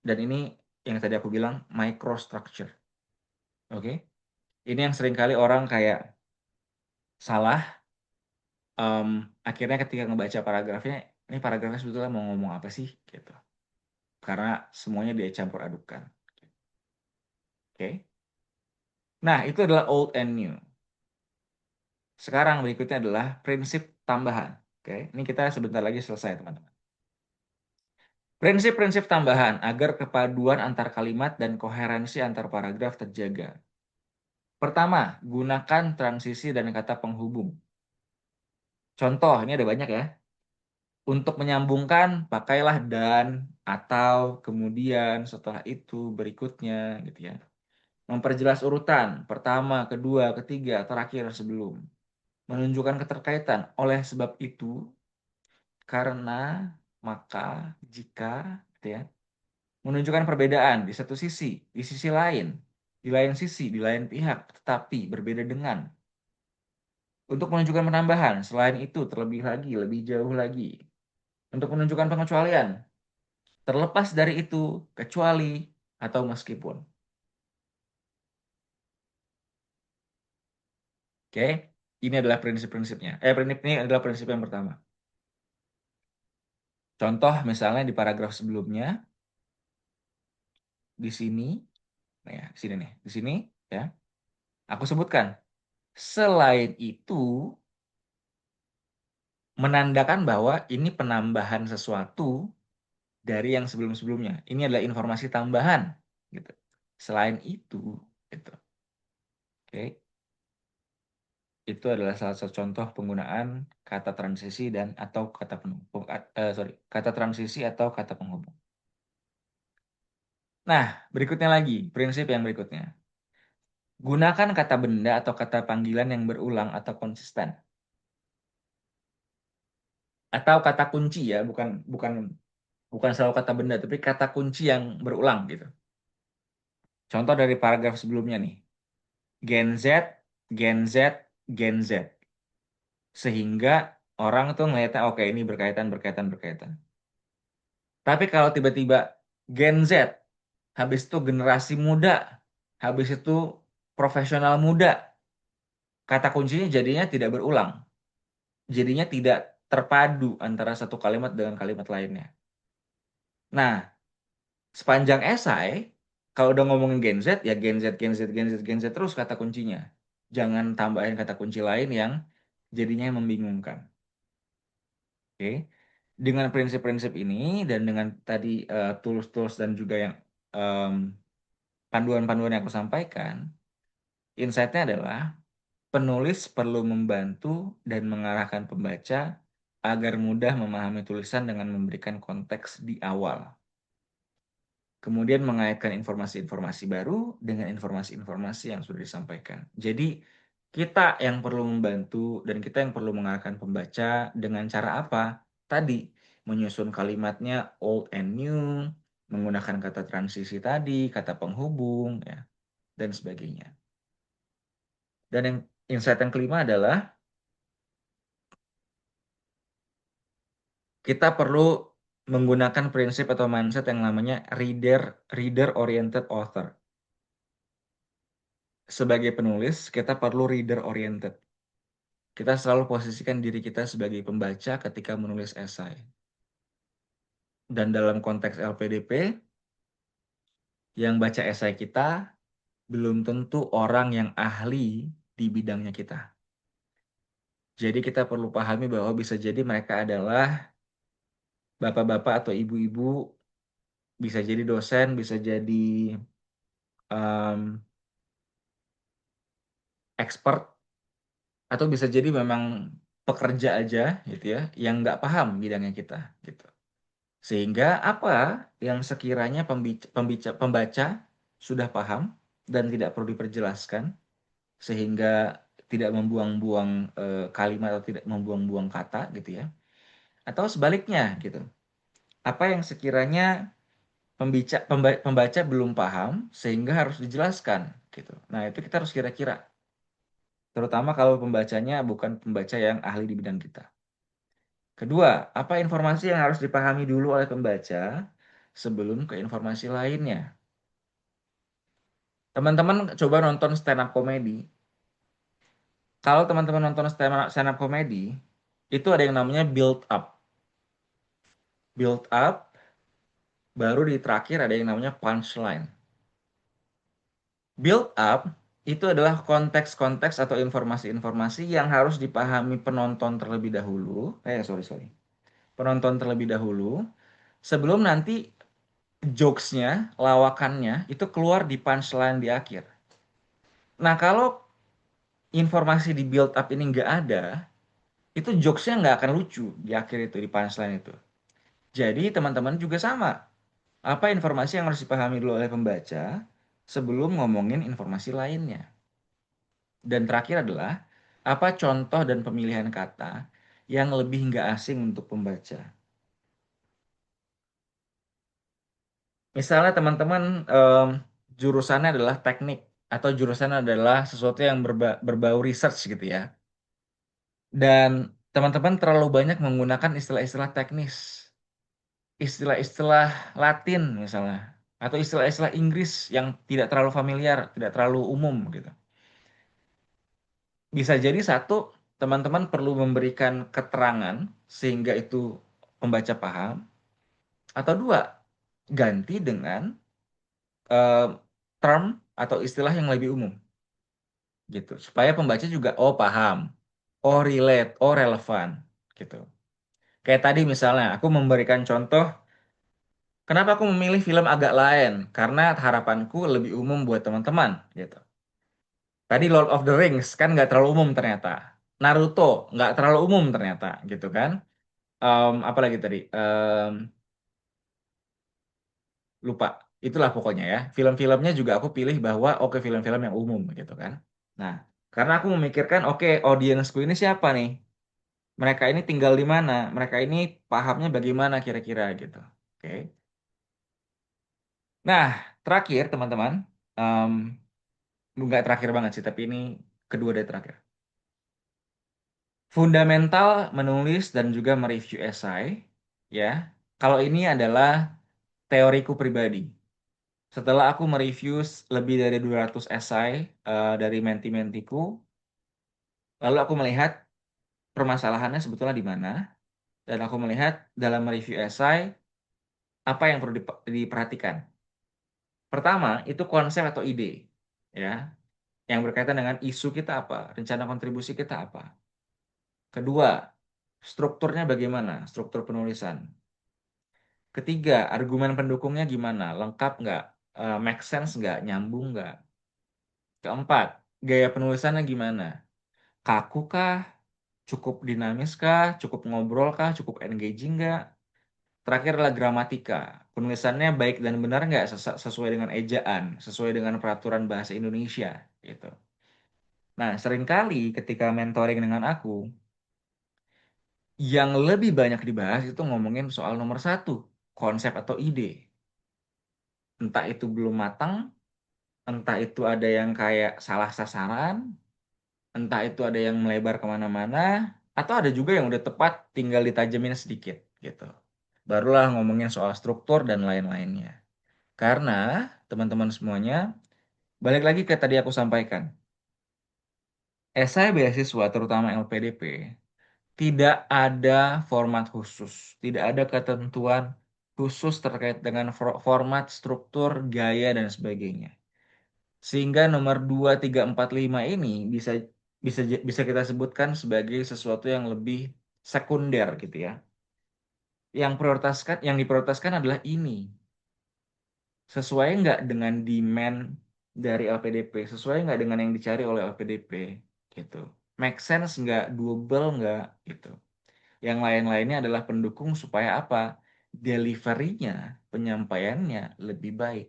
dan ini yang tadi aku bilang microstructure. Oke. Ini yang seringkali orang kayak salah. Akhirnya ketika ngebaca paragrafnya, ini paragrafnya sebetulnya mau ngomong apa sih? Gitu. Karena semuanya dia campur adukan. Oke. Nah, itu adalah old and new. Sekarang berikutnya adalah prinsip tambahan. Oke. Ini kita sebentar lagi selesai, teman-teman. Prinsip-prinsip tambahan agar kepaduan antar kalimat dan koherensi antar paragraf terjaga. Pertama, gunakan transisi dan kata penghubung. Contoh, ini ada banyak ya. Untuk menyambungkan, pakailah dan, atau, kemudian, setelah itu, berikutnya, gitu ya. Memperjelas urutan, pertama, kedua, ketiga, terakhir, sebelum. Menunjukkan keterkaitan, oleh sebab itu, karena, maka, jika, gitu ya. Menunjukkan perbedaan di satu sisi, di sisi lain, di lain sisi, di lain pihak, tetapi berbeda dengan. Untuk menunjukkan penambahan, selain itu, terlebih lagi, lebih jauh lagi. Untuk menunjukkan pengecualian, terlepas dari itu, kecuali, atau meskipun. Oke, ini adalah prinsip-prinsipnya. Prinsip ini adalah prinsip yang pertama. Contoh misalnya di paragraf sebelumnya, di sini, nah ya, di sini nih, di sini ya, aku sebutkan. Selain itu, menandakan bahwa ini penambahan sesuatu dari yang sebelum-sebelumnya. Ini adalah informasi tambahan, gitu. Selain itu, gitu. Oke. Itu adalah salah satu contoh penggunaan kata transisi dan atau kata penghubung. Kata transisi atau kata penghubung. Nah, berikutnya lagi, prinsip yang berikutnya. Gunakan kata benda atau kata panggilan yang berulang atau konsisten. Atau kata kunci ya, bukan bukan bukan selalu kata benda, tapi kata kunci yang berulang gitu. Contoh dari paragraf sebelumnya nih. Gen Z, Gen Z, Gen Z. Sehingga orang tuh ngeliatnya oke ini berkaitan, berkaitan, berkaitan. Tapi kalau tiba-tiba Gen Z, habis itu generasi muda, habis itu profesional muda, kata kuncinya jadinya tidak berulang. Jadinya tidak terpadu antara satu kalimat dengan kalimat lainnya. Nah, sepanjang esai, kalau udah ngomongin Gen Z, ya Gen Z, Gen Z, Gen Z, Gen Z terus kata kuncinya. Jangan tambahin kata kunci lain yang jadinya membingungkan. Oke. Dengan prinsip-prinsip ini dan dengan tadi tools-tools dan juga yang em, panduan-panduan yang aku sampaikan, insight-nya adalah penulis perlu membantu dan mengarahkan pembaca agar mudah memahami tulisan dengan memberikan konteks di awal. Kemudian mengaitkan informasi-informasi baru dengan informasi-informasi yang sudah disampaikan. Jadi kita yang perlu membantu dan kita yang perlu mengarahkan pembaca dengan cara apa? Tadi menyusun kalimatnya old and new, menggunakan kata transisi tadi, kata penghubung, ya, dan sebagainya. Dan yang insight yang kelima adalah kita perlu menggunakan prinsip atau mindset yang namanya reader oriented author. Sebagai penulis, kita perlu reader oriented. Kita selalu posisikan diri kita sebagai pembaca ketika menulis esai. Dan dalam konteks LPDP, yang baca esai kita belum tentu orang yang ahli di bidangnya kita. Jadi kita perlu pahami bahwa bisa jadi mereka adalah bapak-bapak atau ibu-ibu, bisa jadi dosen, bisa jadi em, expert, atau bisa jadi memang pekerja aja gitu ya, yang nggak paham bidangnya kita gitu. Sehingga apa yang sekiranya pembaca sudah paham dan tidak perlu diperjelaskan, sehingga tidak membuang-buang kalimat atau tidak membuang-buang kata gitu ya. Atau sebaliknya gitu. Apa yang sekiranya pembaca belum paham sehingga harus dijelaskan gitu. Nah, itu kita harus kira-kira. Terutama kalau pembacanya bukan pembaca yang ahli di bidang kita. Kedua, apa informasi yang harus dipahami dulu oleh pembaca sebelum ke informasi lainnya? Teman-teman coba nonton stand up comedy. Kalau teman-teman nonton stand up comedy, itu ada yang namanya build up. Build up, baru di terakhir ada yang namanya punchline. Build up itu adalah konteks-konteks atau informasi-informasi yang harus dipahami penonton terlebih dahulu. Sorry. Penonton terlebih dahulu sebelum nanti jokes-nya, lawakannya itu keluar di punchline di akhir. Nah, kalau informasi di build up ini nggak ada, itu jokes-nya nggak akan lucu di akhir itu, di punchline itu. Jadi teman-teman juga sama. Apa informasi yang harus dipahami dulu oleh pembaca sebelum ngomongin informasi lainnya. Dan terakhir adalah, apa contoh dan pemilihan kata yang lebih nggak asing untuk pembaca. Misalnya teman-teman jurusannya adalah teknik, atau jurusan adalah sesuatu yang berbau research gitu ya. Dan teman-teman terlalu banyak menggunakan istilah-istilah teknis, istilah-istilah Latin misalnya, atau istilah-istilah Inggris yang tidak terlalu familiar, tidak terlalu umum gitu. Bisa jadi satu, teman-teman perlu memberikan keterangan sehingga itu pembaca paham, atau dua, ganti dengan eh, term atau istilah yang lebih umum gitu, supaya pembaca juga oh paham, oh relate, oh relevan gitu. Kayak tadi misalnya aku memberikan contoh, kenapa aku memilih film agak lain? Karena harapanku lebih umum buat teman-teman gitu. Tadi Lord of the Rings kan nggak terlalu umum ternyata. Naruto nggak terlalu umum ternyata gitu kan. Apa lagi tadi? Lupa. Itulah pokoknya ya. Film-filmnya juga aku pilih bahwa oke film-film yang umum gitu kan. Nah, karena aku memikirkan oke audiensku ini siapa nih? Mereka ini tinggal di mana? Mereka ini pahamnya bagaimana kira-kira gitu. Oke. Nah, terakhir teman-teman, em, nggak terakhir banget sih, tapi ini kedua dari terakhir. Fundamental menulis dan juga mereview esai, ya. Kalau ini adalah teoriku pribadi. Setelah aku mereview lebih dari 200 esai dari menti-mentiku, lalu aku melihat permasalahannya sebetulnya di mana, dan aku melihat dalam mereview esai apa yang perlu diperhatikan. Pertama, itu konsep atau ide, ya, yang berkaitan dengan isu kita apa, rencana kontribusi kita apa. Kedua, strukturnya bagaimana, struktur penulisan. Ketiga, argumen pendukungnya gimana, lengkap nggak, make sense nggak, nyambung nggak. Keempat, gaya penulisannya gimana, kaku kah, cukup dinamis kah, cukup ngobrol kah, cukup engaging nggak. Terakhir adalah gramatika, penulisannya baik dan benar nggak, sesuai dengan ejaan, sesuai dengan peraturan bahasa Indonesia gitu. Nah, seringkali ketika mentoring dengan aku, yang lebih banyak dibahas itu ngomongin soal nomor satu, konsep atau ide. Entah itu belum matang, entah itu ada yang kayak salah sasaran, entah itu ada yang melebar kemana-mana, atau ada juga yang udah tepat tinggal ditajemin sedikit gitu. Barulah ngomongin soal struktur dan lain-lainnya. Karena teman-teman semuanya, balik lagi ke tadi aku sampaikan, esai beasiswa terutama LPDP, tidak ada format khusus, tidak ada ketentuan khusus terkait dengan format, struktur, gaya, dan sebagainya. Sehingga nomor 2, 3, 4, 5 ini bisa kita sebutkan sebagai sesuatu yang lebih sekunder gitu ya. Yang diprioritaskan adalah ini. Sesuai nggak dengan demand dari LPDP? Sesuai nggak dengan yang dicari oleh LPDP? Gitu. Make sense nggak? Doable nggak? Gitu. Yang lain-lainnya adalah pendukung supaya apa? Delivery-nya, penyampaiannya lebih baik.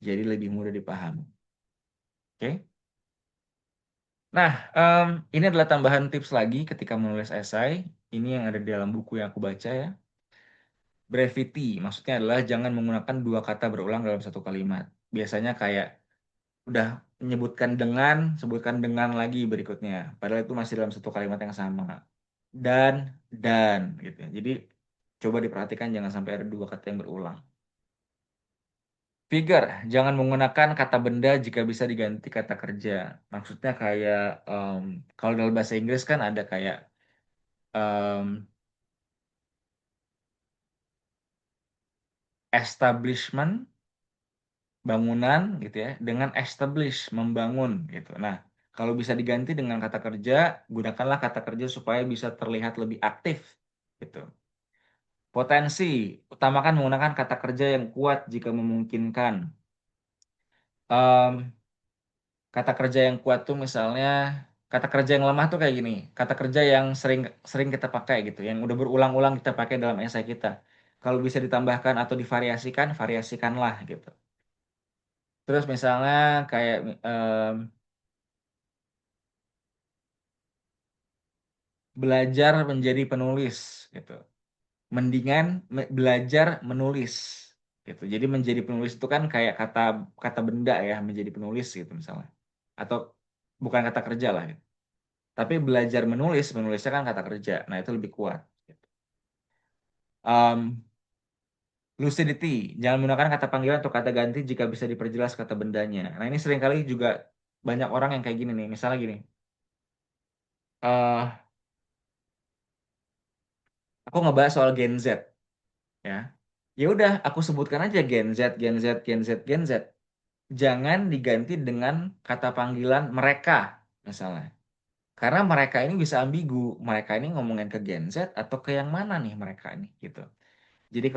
Jadi lebih mudah dipahami. Oke? Nah, ini adalah tambahan tips lagi ketika menulis esai. Ini yang ada di dalam buku yang aku baca ya. Brevity, maksudnya adalah jangan menggunakan dua kata berulang dalam satu kalimat. Biasanya kayak udah menyebutkan dengan, sebutkan dengan lagi berikutnya. Padahal itu masih dalam satu kalimat yang sama. Dan, gitu ya. Jadi coba diperhatikan jangan sampai ada dua kata yang berulang. Figure, jangan menggunakan kata benda jika bisa diganti kata kerja. Maksudnya kayak kalau dalam bahasa Inggris kan ada kayak em, establishment, bangunan gitu ya, dengan establish, membangun gitu. Nah, kalau bisa diganti dengan kata kerja, gunakanlah kata kerja supaya bisa terlihat lebih aktif gitu. Potensi, utamakan menggunakan kata kerja yang kuat jika memungkinkan. Em, Kata kerja yang kuat tuh misalnya kata kerja yang lemah tuh kayak gini. Kata kerja yang sering sering kita pakai gitu, yang udah berulang-ulang kita pakai dalam esai kita. Kalau bisa ditambahkan atau divariasikan, variasikanlah gitu. Terus misalnya kayak belajar menjadi penulis gitu. Mendingan belajar menulis gitu. Jadi menjadi penulis itu kan kayak kata kata benda ya, menjadi penulis gitu misalnya. Atau bukan kata kerja lah gitu. Tapi belajar menulis, menulisnya kan kata kerja. Nah, itu lebih kuat gitu. Um, Lucidity, jangan menggunakan kata panggilan atau kata ganti jika bisa diperjelas kata bendanya. Nah, ini seringkali juga banyak orang yang kayak gini nih. Misalnya gini, eh aku ngebahas soal Gen Z ya. Ya udah, aku sebutkan aja Gen Z, Gen Z, Gen Z, Gen Z. Jangan diganti dengan kata panggilan mereka misalnya. Karena mereka ini bisa ambigu. Mereka ini ngomongin ke Gen Z atau ke yang mana nih mereka ini gitu. Jadi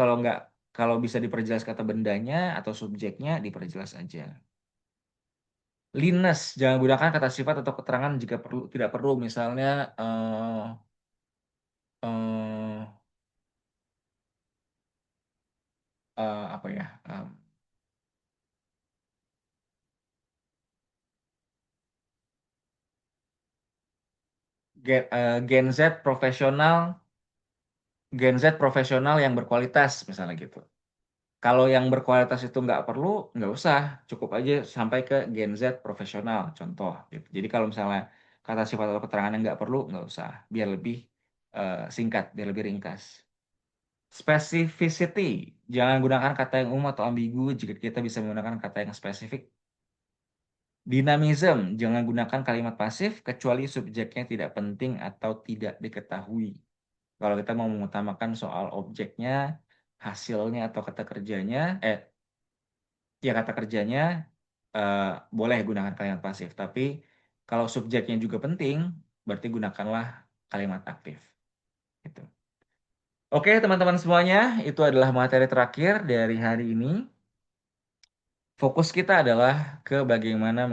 kalau bisa diperjelas kata bendanya atau subjeknya diperjelas aja. Linus, jangan gunakan kata sifat atau keterangan jika tidak perlu. Misalnya eh, apa ya? Gen Z profesional, Gen Z profesional yang berkualitas misalnya gitu. Kalau yang berkualitas itu nggak perlu, nggak usah. Cukup aja sampai ke Gen Z profesional, contoh. Gitu. Jadi kalau misalnya kata sifat atau keterangan yang nggak perlu, nggak usah. Biar lebih singkat, biar lebih ringkas. Specificity, jangan gunakan kata yang umum atau ambigu jika kita bisa menggunakan kata yang spesifik. Dynamism, jangan gunakan kalimat pasif kecuali subjeknya tidak penting atau tidak diketahui. Kalau kita mau mengutamakan soal objeknya, hasilnya atau kata kerjanya, ya kata kerjanya eh, boleh gunakan kalimat pasif. Tapi kalau subjeknya juga penting, berarti gunakanlah kalimat aktif. Gitu. Oke, teman-teman semuanya, itu adalah materi terakhir dari hari ini. Fokus kita adalah ke bagaimana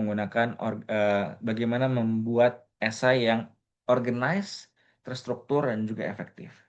membuat esai yang organized, terstruktur, dan juga efektif.